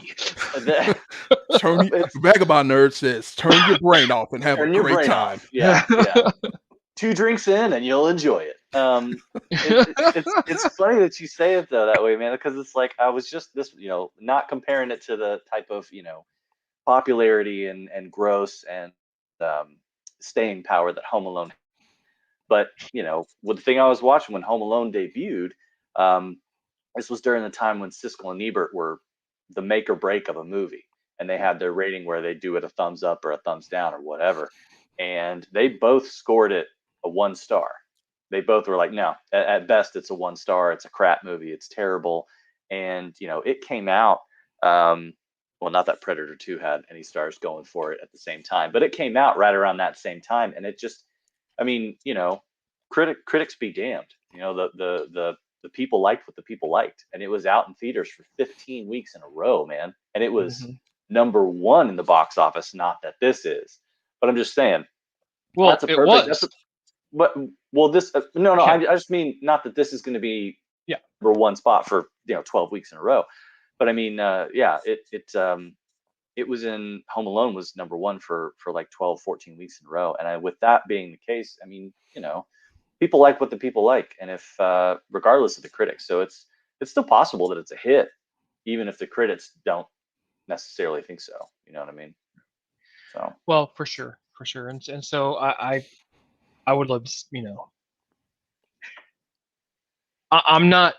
Vagabond nerd says, turn your brain off and have a great time. Yeah. 2 drinks in and you'll enjoy it. It's funny that you say it though that way, man, because it's like I was just not comparing it to the type of popularity and gross and staying power that Home Alone. But the thing I was watching when Home Alone debuted, this was during the time when Siskel and Ebert were the make or break of a movie, and they had their rating where they do it a thumbs up or a thumbs down or whatever, and they both scored it a 1 star. They both were like, no, at best it's a 1 star. It's a crap movie. It's terrible. And it came out. Well, not that Predator 2 had any stars going for it at the same time, but it came out right around that same time, and it just, I mean, critics be damned. The people liked what the people liked, and it was out in theaters for 15 weeks in a row, man. And it was #1 in the box office. Not that this is, but I'm just saying. Well, that's a it perfect. was. This no. I just mean not that this is going to be #1 spot for 12 weeks in a row, but I mean, it was in Home Alone was #1 for like 12, 14 weeks in a row, and with that being the case, I mean, people like what the people like, and if regardless of the critics, so it's still possible that it's a hit, even if the critics don't necessarily think so. You know what I mean? So well, for sure, and so I would love to, I'm not.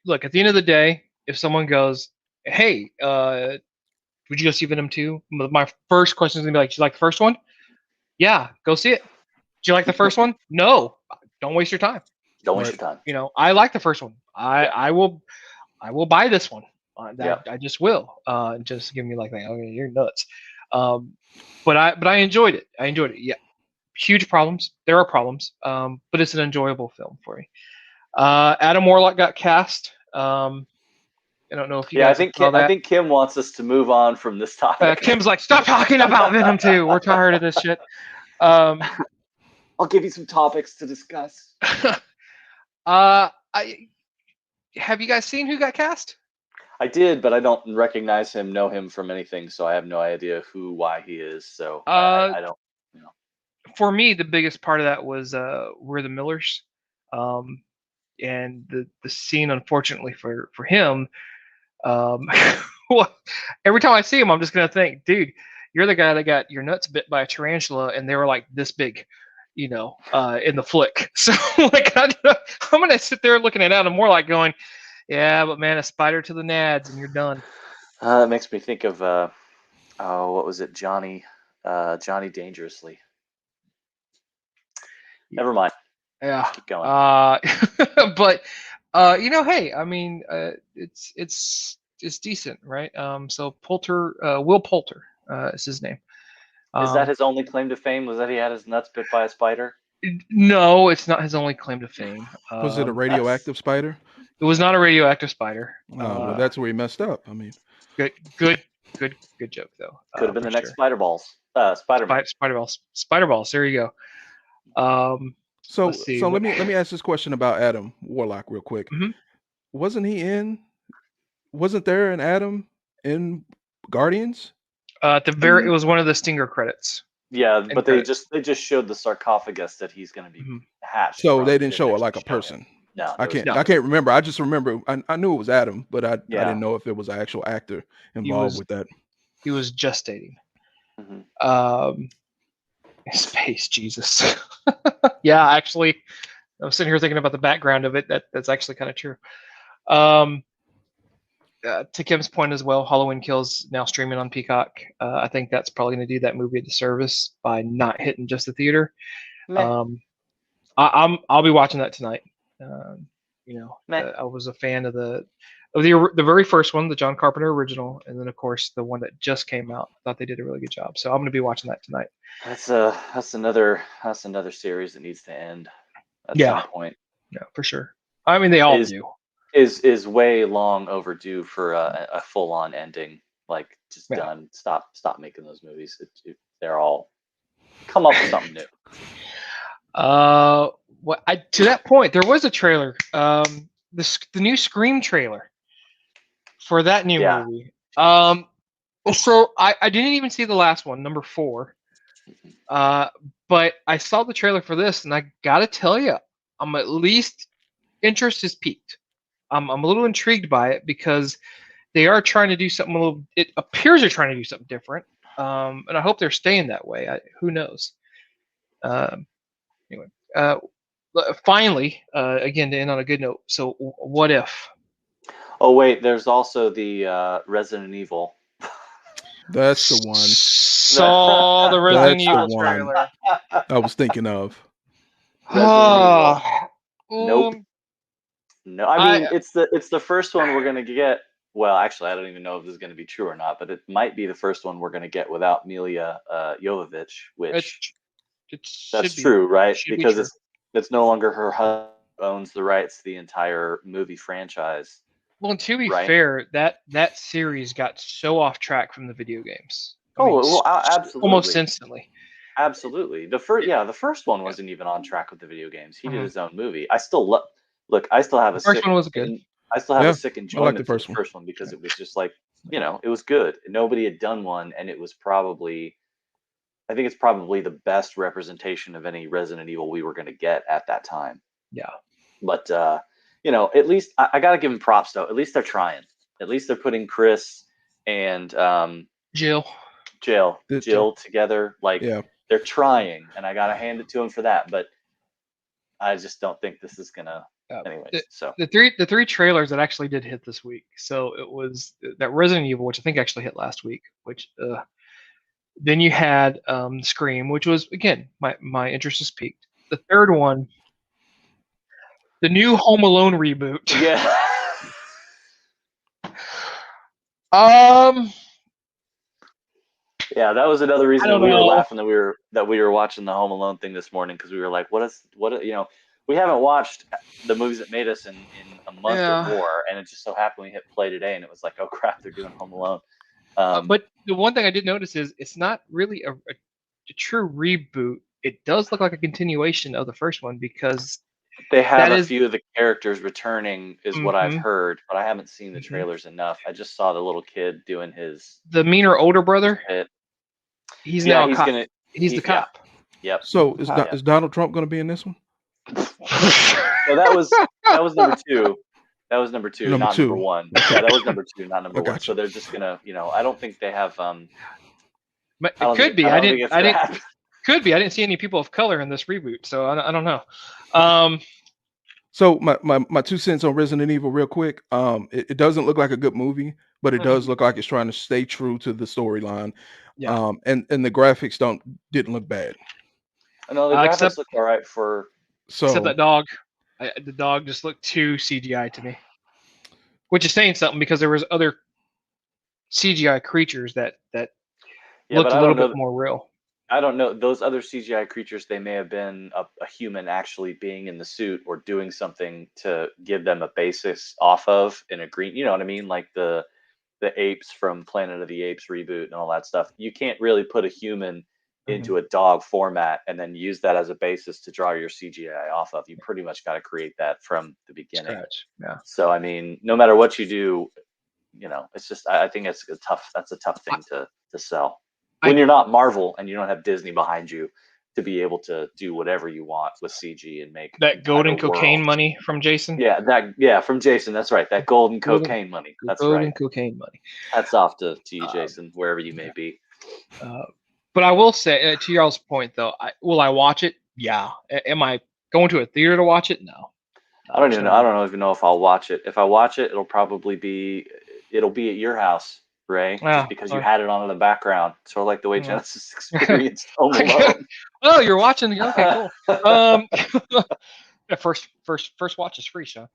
Look, at the end of the day, if someone goes, "Hey, would you go see Venom 2?" My first question is gonna be like, "Do you like the first one?" Yeah, go see it. Do you like the first one? No, don't waste your time. don't waste your time. I like the first one. I will buy this one. I just will. Just give me like that. Okay, you're nuts. But I enjoyed it. Yeah, huge problems. There are problems. But it's an enjoyable film for me. Adam Warlock got cast. I don't know if you guys saw that. I think Kim wants us to move on from this topic. Kim's like, stop talking about Venom 2. We're tired of this shit. I'll give you some topics to discuss. Have you guys seen who got cast? I did, but I don't know him from anything, so I have no idea why he is. So I don't. For me, the biggest part of that was We're the Millers, and the scene, unfortunately for him. Every time I see him, I'm just gonna think, dude, you're the guy that got your nuts bit by a tarantula, and they were like this big, in the flick. So like, I'm gonna sit there looking at Adam Warlock, going, yeah, but man, a spider to the nads, and you're done. It makes me think of what was it, Johnny Dangerously. Never mind. Yeah. Keep going. But hey, I mean, it's decent, right? So Will Poulter, is his name. Is that his only claim to fame? Was that he had his nuts bit by a spider? No, it's not his only claim to fame. Was it a radioactive spider? It was not a radioactive spider. Well, that's where he messed up. I mean, good joke though. Could have been the next Spider-Balls. Spider-Man. Spider-Balls. There you go. So let me ask this question about Adam Warlock real quick. Mm-hmm. Wasn't there an Adam in Guardians? It was one of the Stinger credits. Yeah, but they just showed the sarcophagus that he's going to be hatched. So they didn't show it like a person. No, I can't remember. I just remember I knew it was Adam, but I didn't know if it was an actual actor involved with that. He was gestating. Mm-hmm. Space Jesus. Yeah, actually, I'm sitting here thinking about the background of it. That's actually kind of true. To Kim's point as well, Halloween Kills now streaming on Peacock. I think that's probably going to do that movie a disservice by not hitting just the theater. I'll be watching that tonight. I was a fan of the very first one, the John Carpenter original, and then of course the one that just came out. I thought they did a really good job, so I'm going to be watching that tonight. That's another series that needs to end at some point. Yeah, for sure. I mean, they all do. Is way long overdue for a full-on ending. Like, just done. Stop making those movies. They're all come up with something new. To that point, there was a trailer. The new Scream trailer for that new movie. So I didn't even see the last one, number 4. But I saw the trailer for this, and I gotta tell you, I'm at least interest is peaked. I'm a little intrigued by it because they are trying to do something it appears they're trying to do something different. And I hope they're staying that way. Who knows? Anyway, finally, again to end on a good note. So, what if? Oh wait, there's also the Resident Evil. That's the one. Saw the Resident That's the Evil one trailer. I was thinking of. Resident Evil. Nope. Um, No, I mean it's the first one we're gonna get. Well, actually, I don't even know if this is gonna be true or not, but it might be the first one we're gonna get without Mila Jovovich, which it that's should be true, right? should be Because true. it's no longer her husband who owns the rights to the entire movie franchise, Well, and to be right? fair, that series got so off track from the video games. I Oh mean, well, almost absolutely, instantly. absolutely. The first one wasn't even on track with the video games. He did Mhm. his own movie. I still look. I still have The a first sick. one was good. I still have a Yeah, sick I like the enjoyment for the first one. first one because it was just like it was good. Nobody had done one, and it was probably I think it's probably the best representation of any Resident Evil we were going to get at that time. Yeah. But at least I got to give them props though. At least they're trying. At least they're putting Chris and Jill. Jill together. Like Yeah. they're trying, and I got to hand it to them for that. But I just don't think this is gonna. Anyways, so The three trailers that actually did hit this week. So it was that Resident Evil, which I think actually hit last week. Which then you had Scream, which was again my interest is peaked. The third one, the new Home Alone reboot. yeah. Yeah, that was another reason that we were laughing that we were watching the Home Alone thing this morning because we were like, we haven't watched the movies that made us in a month or more, and it just so happened we hit play today, and it was like, oh crap, they're doing Home Alone. But the one thing I did notice is it's not really a true reboot. It does look like a continuation of the first one because they have a few of the characters returning, is what I've Mhm. heard, but I haven't seen the trailers enough. I just saw the little kid doing the meaner older brother. He's now a cop. He's the cop. Yep. So is Donald Trump going to be in this one? No, that was number two. That was number two, not number one. Yeah, that was number two, not number one. So they're just gonna, I don't think they have. But it could be. I didn't. Could be. I didn't see any people of color in this reboot, so I don't know. So my 2 cents on Resident Evil, real quick. It doesn't look like a good movie, but it does look like it's trying to stay true to the storyline. Yeah. And the graphics didn't look bad. No, the graphics look all right except that dog. The dog just looked too CGI to me, which is saying something because there was other CGI creatures that looked a little bit more real. I don't know. Those other CGI creatures, they may have been a human actually being in the suit or doing something to give them a basis off of in a green. You know what I mean? Like the apes from Planet of the Apes reboot and all that stuff. You can't really put a human into a dog format and then use that as a basis to draw your CGI off of. You pretty much got to create that from the beginning. Scratch. Yeah. So I mean, no matter what you do, it's just I think that's a tough thing to sell when you're not Marvel and you don't have Disney behind you to be able to do whatever you want with CG and make that golden cocaine money from Jason. Yeah, from Jason. That's right. That golden cocaine money. That's right. Golden cocaine money. Hats off to you, Jason, wherever you may be. But I will say, to y'all's point though, will I watch it? Yeah. Am I going to a theater to watch it? No. I don't even know if I'll watch it. If I watch it, it'll be at your house, Ray, just because you had it on in the background, sort of like the way Genesis experienced Home Alone. Oh, you're watching? Okay, cool. First watch is free, Sean.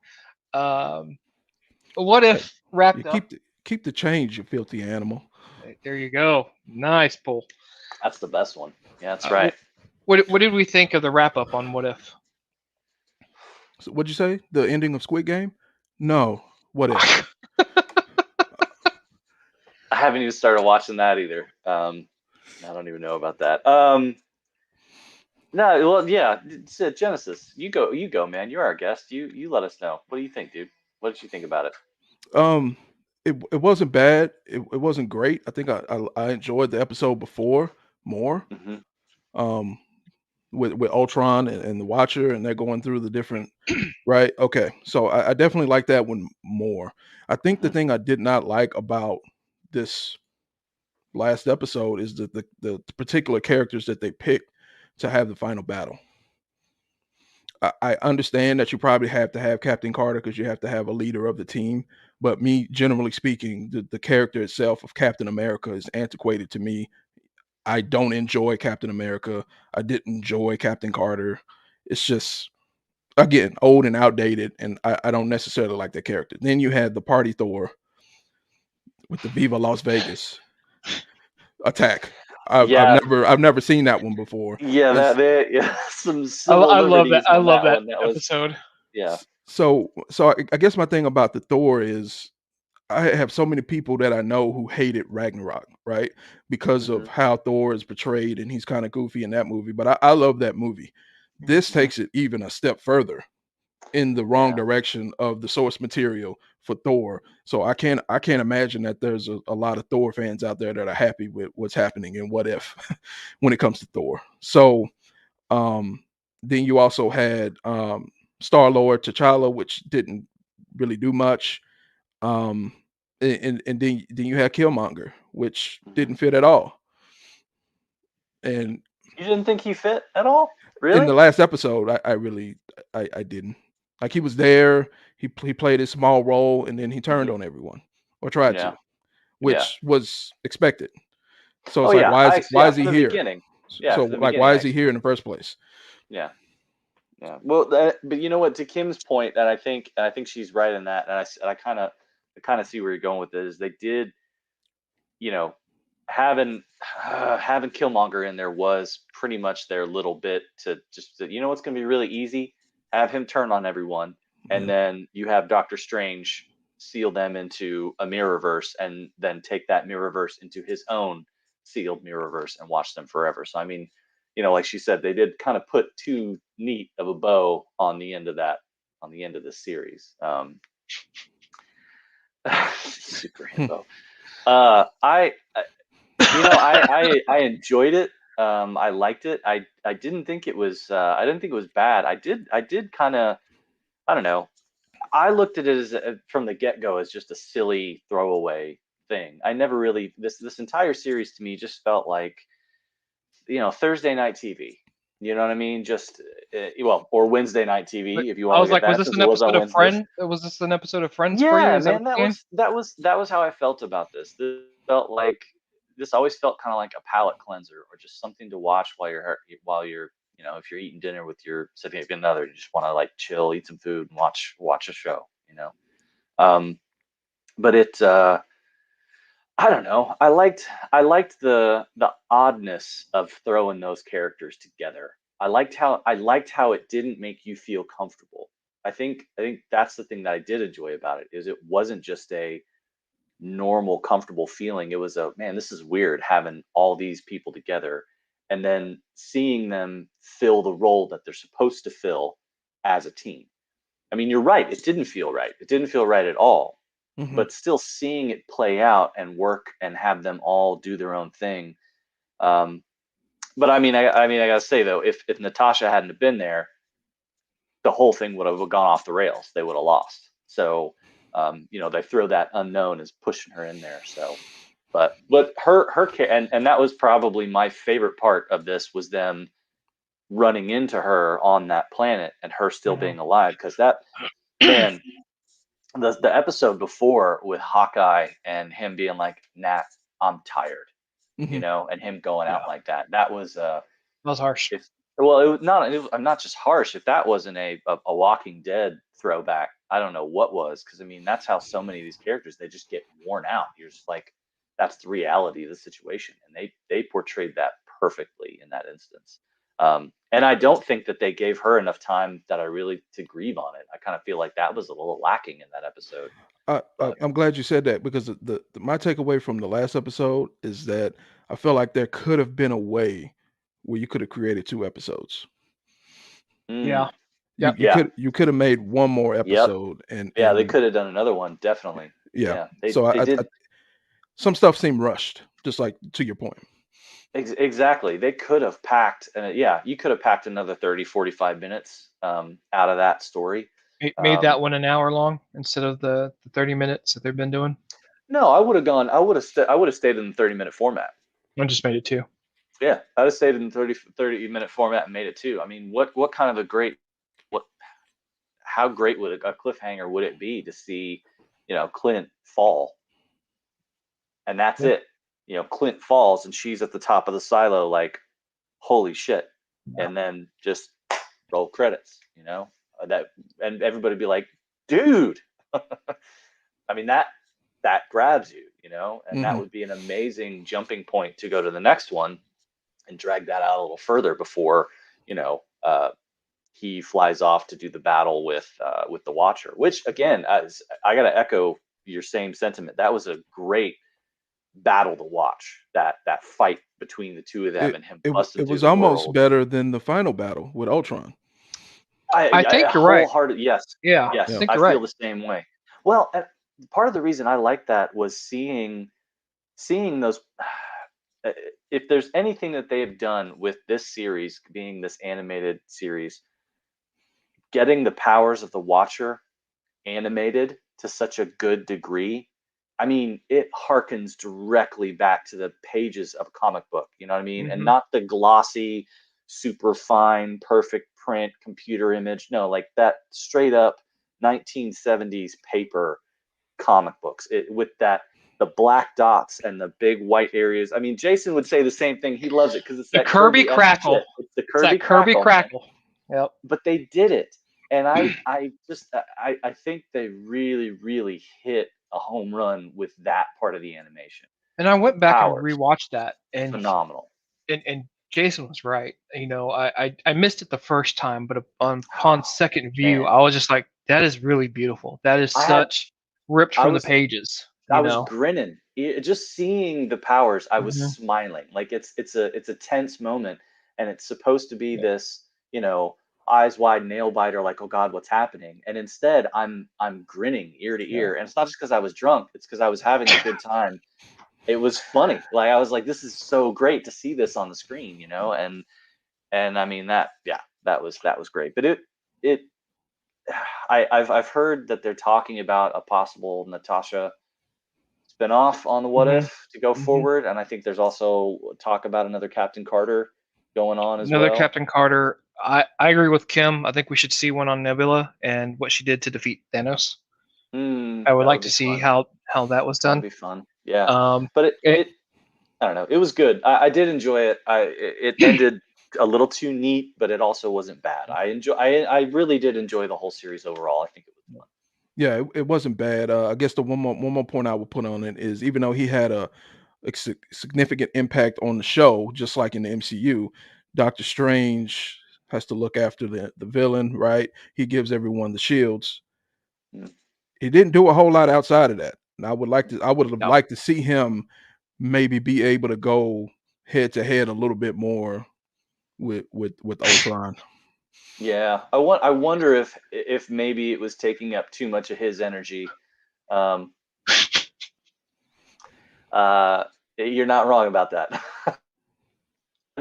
What if wrapped up? Keep the change, you filthy animal. There you go. Nice pull. That's the best one. Yeah, that's right. What did we think of the wrap up on What If? So what'd you say? The ending of Squid Game? No. What if? I haven't even started watching that either. I don't even know about that. No, well, yeah, Genesis. You go, man. You're our guest. You let us know. What do you think, dude? What did you think about it? It wasn't bad. It wasn't great. I think I enjoyed the episode before more. With Ultron and the Watcher, and they're going through the different right. Okay, so I definitely like that one more. I think the thing I did not like about this last episode is the particular characters that they picked to have the final battle. I understand that you probably have to have Captain Carter because you have to have a leader of the team. But me, generally speaking, the character itself of Captain America is antiquated to me. I don't enjoy Captain America. I didn't enjoy Captain Carter. It's just, again, old and outdated, and I don't necessarily like that character. Then you had the Party Thor with the Viva Las Vegas attack. Yeah, I've never seen that one before. yeah, It's some civil I love that. liberties I on love that that one. That was episode. yeah. so I guess my thing about the Thor is I have so many people that I know who hated Ragnarok, right? Because Hmm. of how Thor is portrayed and he's kind of goofy in that movie. But I love that movie. This Hmm. takes it even a step further in the wrong Yeah. direction of the source material for Thor. So I can't imagine that there's a lot of Thor fans out there that are happy with what's happening and what if when it comes to Thor. So um then you also had Star Lord T'Challa, which didn't really do much. Um and then you had Killmonger, which Hmm. didn't fit at all. And You didn't think he fit at all? in Really? the last episode, I really I didn't. Like he was there, he played his small role, and then he turned Hmm. on everyone or tried Yeah. to, Yeah. which was expected. So Oh it's like yeah. why Yeah, is he from the here? beginning. Yeah, So from the like beginning why I is he here in expected the it. first place? Yeah. Yeah. Well, but you know what? To Kim's point, and I think she's right in that, and I kind of see where you're going with this. They did, you know, having having Killmonger in there was pretty much their little bit to just you know what's going to be really easy, have him turn on everyone, and Yeah. then you have Doctor Strange seal them into a mirrorverse, and then take that mirrorverse into his own sealed mirrorverse and watch them forever. So I mean, you know, like she said, they did kind of put too neat of a bow on the end of that on the end of this series. Super himbo. You know, I enjoyed it. I liked it. I didn't think it was I didn't think it was bad. I did kind of I don't know. I looked at it as from the get go as just a silly throwaway thing. I never really this entire series to me just felt like Thursday night TV. You know what I mean? Just well, or Wednesday night But TV if you I want to was look at like, was that this since an it was on episode of Wednesdays. Friends? Was this an episode of Friends for you? Yeah, Is that what man, that you're saying? was that was how I felt about this. Felt like this always felt kind of like a palate cleanser or just something to watch while you're if you're eating dinner with your significant other, you just want to like chill, eat some food, and watch a show. Um, but I don't know. I liked the oddness of throwing those characters together. I liked how it didn't make you feel comfortable. I think that's the thing that I did enjoy about it is it wasn't just a normal, comfortable feeling. It was a man, this is weird having all these people together and then seeing them fill the role that they're supposed to fill as a team. I mean, you're right. It didn't feel right. It didn't feel right at all. Hmm. But still seeing it play out and work and have them all do their own thing. Um, but I mean, I gotta say though, if Natasha hadn't have been there, the whole thing would have gone off the rails. They would have lost. So, they throw that unknown as pushing her in there. So, but and that was probably my favorite part of this was them running into her on that planet and her still Hmm. being alive because that man the episode before with Hawkeye and him being like, "Nat, I'm tired," Hmm. and him going Yeah, out like that. That was that was harsh. if well, it was not. I'm not just harsh. If that wasn't a Walking Dead throwback, I don't know what was. Because I mean, that's how so many of these characters they just get worn out. You're just like, that's the reality of the situation, and they portrayed that perfectly in that instance. And I don't think that they gave her enough time that I really to grieve on it. I kind of feel like that was a little lacking in that episode. But I'm glad you said that because my takeaway from the last episode is that I feel like there could have been a way where you could have created two episodes. Yeah. mm, Yep. You yeah, could have made one more yep, episode yeah, they and could have done another one definitely. yeah. Yeah, So they I did. some stuff seemed rushed, just like to your point. Exactly. They could have packed, and yeah, you could have packed another 30, 45 minutes out of that story. Made Um, that one an hour long instead of the 30 minutes that they've been doing. no, I would have gone, I would have stayed in the 30-minute format. I just made it two. Yeah, I'd have stayed in the 30 minute format and made it too. I mean, what kind of a great how great would a cliffhanger would it be to see, Clint fall, and that's Yeah. it. Clint falls and she's at the top of the silo, like, holy shit, Yeah. and then just roll credits. That, and everybody be like, dude. I mean, that grabs you, and that would be an amazing jumping point to go to the next one and drag that out a little further before, he flies off to do the battle with the Watcher. Which, again, I got to echo your same sentiment. That was a great battle to watch. That fight between the two of them and him busting It through was the almost world. better than the final battle with Ultron. I think you're right. Yes. Yeah. Yes. I think I you're feel right. the same way. Well, and part of the reason I like that was seeing those. If there's anything that they have done with this series, being this animated series, getting the powers of the Watcher animated to such a good degree, I mean, it harkens directly back to the pages of a comic book, you know what I mean? And not the glossy, super fine, perfect print computer image. No, like that straight up 1970s paper comic books, with the black dots and the big white areas. I mean, Jason would say the same thing. He loves it because it's The that Kirby Kirby-esque crackle. shit. It's the It's that Kirby man. crackle. Yep. But they did it, and I think they really, really hit a home run with that part of the animation. And I went back and Powers, rewatched that, and phenomenal. and Jason was right. I missed it the first time, but upon second view, Man. I was just like, that is really beautiful. That is such ripped from the pages. I was grinning. Just seeing the powers, I was smiling. Like it's a tense moment, and it's supposed to be this, eyes wide nail biter, like, oh God, what's happening? And instead, I'm grinning ear to ear, and it's not just because I was drunk; it's because I was having a good time. It was funny. Like, I was like, this is so great to see this on the screen, and I mean that was great. But I've heard that they're talking about a possible Natasha spinoff on the What If to go forward, and I think there's also talk about another Captain Carter going on as well. Another Captain Carter. I agree with Kim. I think we should see one on Nebula and what she did to defeat Thanos. I would like to see how that was done. That'd be fun. Yeah. But it I don't know. It was good. I did enjoy it. It ended a little too neat, but it also wasn't bad. I really did enjoy the whole series overall. I think it was fun. Yeah, it wasn't bad. I guess the one more point I would put on it is, even though he had a significant impact on the show, just like in the MCU, Doctor Strange has to look after the villain, right? He gives everyone the shields. He didn't do a whole lot outside of that. And I would have liked to see him maybe be able to go head to head a little bit more with Ultron. Yeah, I wonder if maybe it was taking up too much of his energy. You're not wrong about that.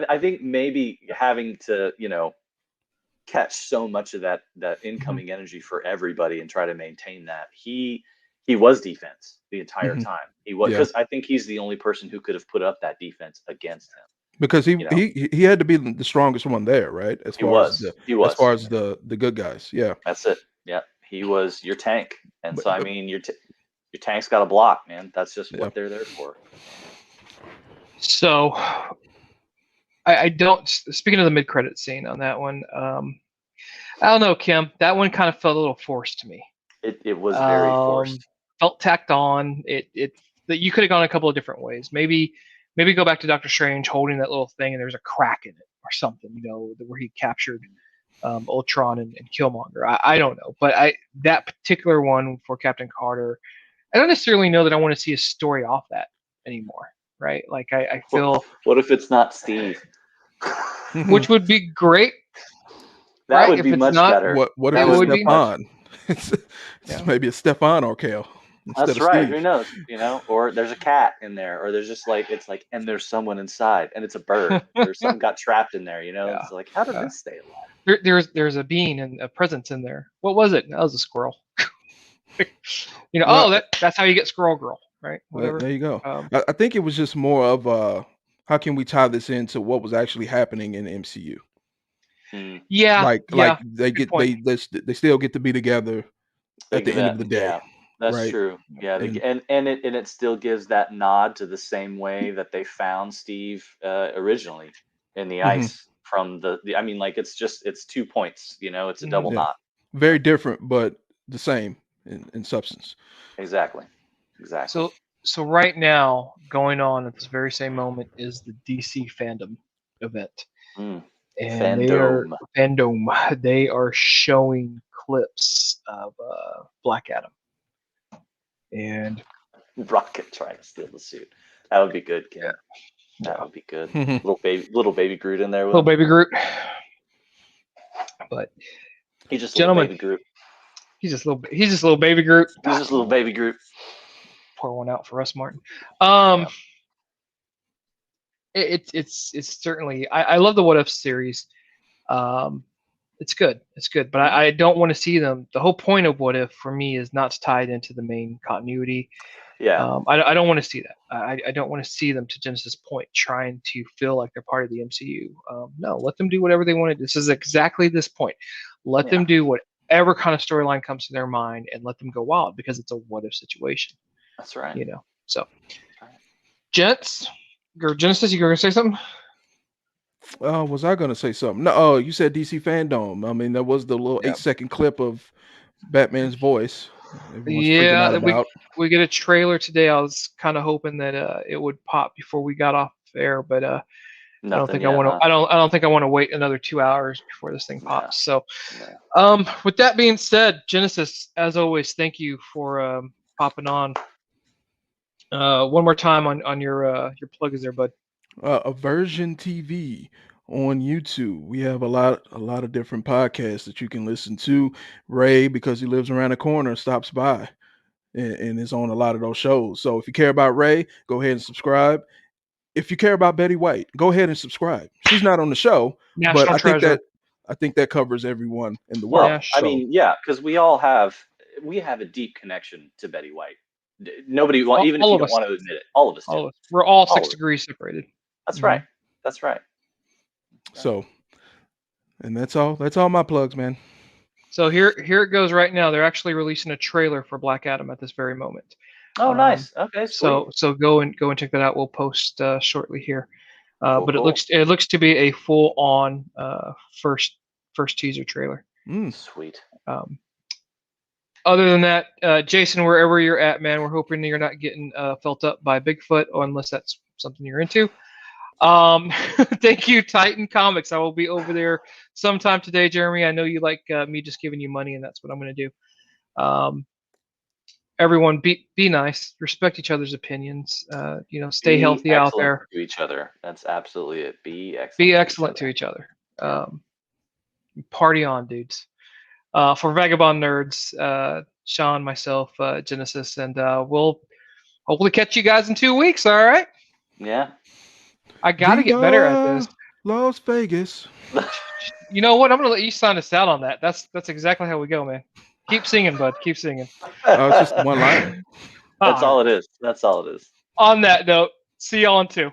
I think maybe having to, catch so much of that incoming energy for everybody and try to maintain that. He was defense the entire time. He was, because I think he's the only person who could have put up that defense against him. Because he had to be the strongest one there, right? As far as the good guys. Yeah. That's it. Yeah. He was your tank. And so, I mean, your tank's got a block, man. That's just what they're there for. So I don't, speaking of the mid-credit scene on that one, I don't know, Kim, that one kind of felt a little forced to me. It was very forced. Felt tacked on. That you could have gone a couple of different ways. Maybe go back to Doctor Strange holding that little thing and there's a crack in it or something, where he captured Ultron and Killmonger. I don't know, but that particular one for Captain Carter, I don't necessarily know that I want to see a story off that anymore, right? Like I feel. What if it's not Steve? Which would be great. That would be much better. What if it was Stefan? It's maybe a Stefan or Kale. That's right. Who knows? Or there's a cat in there, or there's just and there's someone inside, and it's a bird. There's something got trapped in there. It's like, how did this stay alive? There's a being and a presence in there. What was it? That was a squirrel. That's how you get Squirrel Girl, right? Whatever. There you go. I think it was just more of how can we tie this into what was actually happening in the MCU? Yeah, like they good get point. they still get to be together at the end of the day, Yeah, that's right? true. Yeah, And and it still gives that nod to the same way that they found Steve originally in the mhm, ice from the. I mean, like it's 2 points. It's a Mhm. double yeah, knot. very different, but the same in substance. Exactly. Exactly. So right now, going on at this very same moment is the DC fandom event, Mm. and Fandom. they are showing clips of Black Adam, and Rocket trying to steal the suit. That would be good, Ken. That yeah, would be good. Little baby Groot in there with little him. baby Groot. But He's just little gentlemen, baby Groot. he's just little baby Groot. He's just little baby Groot. Pour one out for us, Martin. Yeah. It's certainly I love the What If series. It's good, but I don't want to see them. The whole point of What If for me is not to tie it into the main continuity. Yeah. I don't want to see that. I don't want to see them, to Genesis' point, trying to feel like they're part of the MCU. No, let them do whatever they want to do. This is exactly this point. Let them do whatever kind of storyline comes to their mind, and let them go wild, because it's a what if situation. That's right. So, That's right. Gents, or Genesis, you going to say something? Was I gonna say something? No, oh, you said DC fandom. I mean, that was the little Yeah. 8-second clip of Batman's voice. Everyone's freaking out Yeah, about. we get a trailer today. I was kind of hoping that it would pop before we got off air, but I don't Nothing think yet, I want to. huh? I don't think I want to wait another 2 hours before this thing pops. So, No. with that being said, Genesis, as always, thank you for popping on. One more time on your plug is there, bud. Aversion TV on YouTube. We have a lot of different podcasts that you can listen to. Ray, because he lives around the corner, stops by and is on a lot of those shows. So if you care about Ray, go ahead and subscribe. If you care about Betty White, go ahead and subscribe. She's not on the show, but National treasure. I think that covers everyone in the Well, world. Yeah, I So mean, yeah, because we have a deep connection to Betty White. Nobody, even if all you of don't us. want to admit it, all of us do. All of us. We're all All 6 of us. degrees separated. That's Mhm. right. That's right. so and that's all. That's all my plugs, man. So here it goes right now. They're actually releasing a trailer for Black Adam at this very moment. Oh, nice. Okay, sweet. So go and check that out. We'll post shortly here. Cool, But cool. it looks to be a full on first teaser trailer. Sweet. Other than that, Jason, wherever you're at, man, we're hoping you're not getting felt up by Bigfoot, or unless that's something you're into. Thank you, Titan Comics. I will be over there sometime today, Jeremy. I know you like me just giving you money, and that's what I'm going to do. Everyone, be nice, respect each other's opinions. Stay Be healthy out excellent there. to each other. That's absolutely it. Be excellent. Be excellent to each other. Party on, dudes. For Vagabond Nerds, Sean, myself, Genesis, and we'll hopefully catch you guys in 2 weeks. All right. Yeah. I got to get better at this. Las Vegas. You know what? I'm gonna let you sign us out on that. That's exactly how we go, man. Keep singing, bud. Keep singing. It's just one line. That's all it is. That's all it is. On that note, see y'all in 2.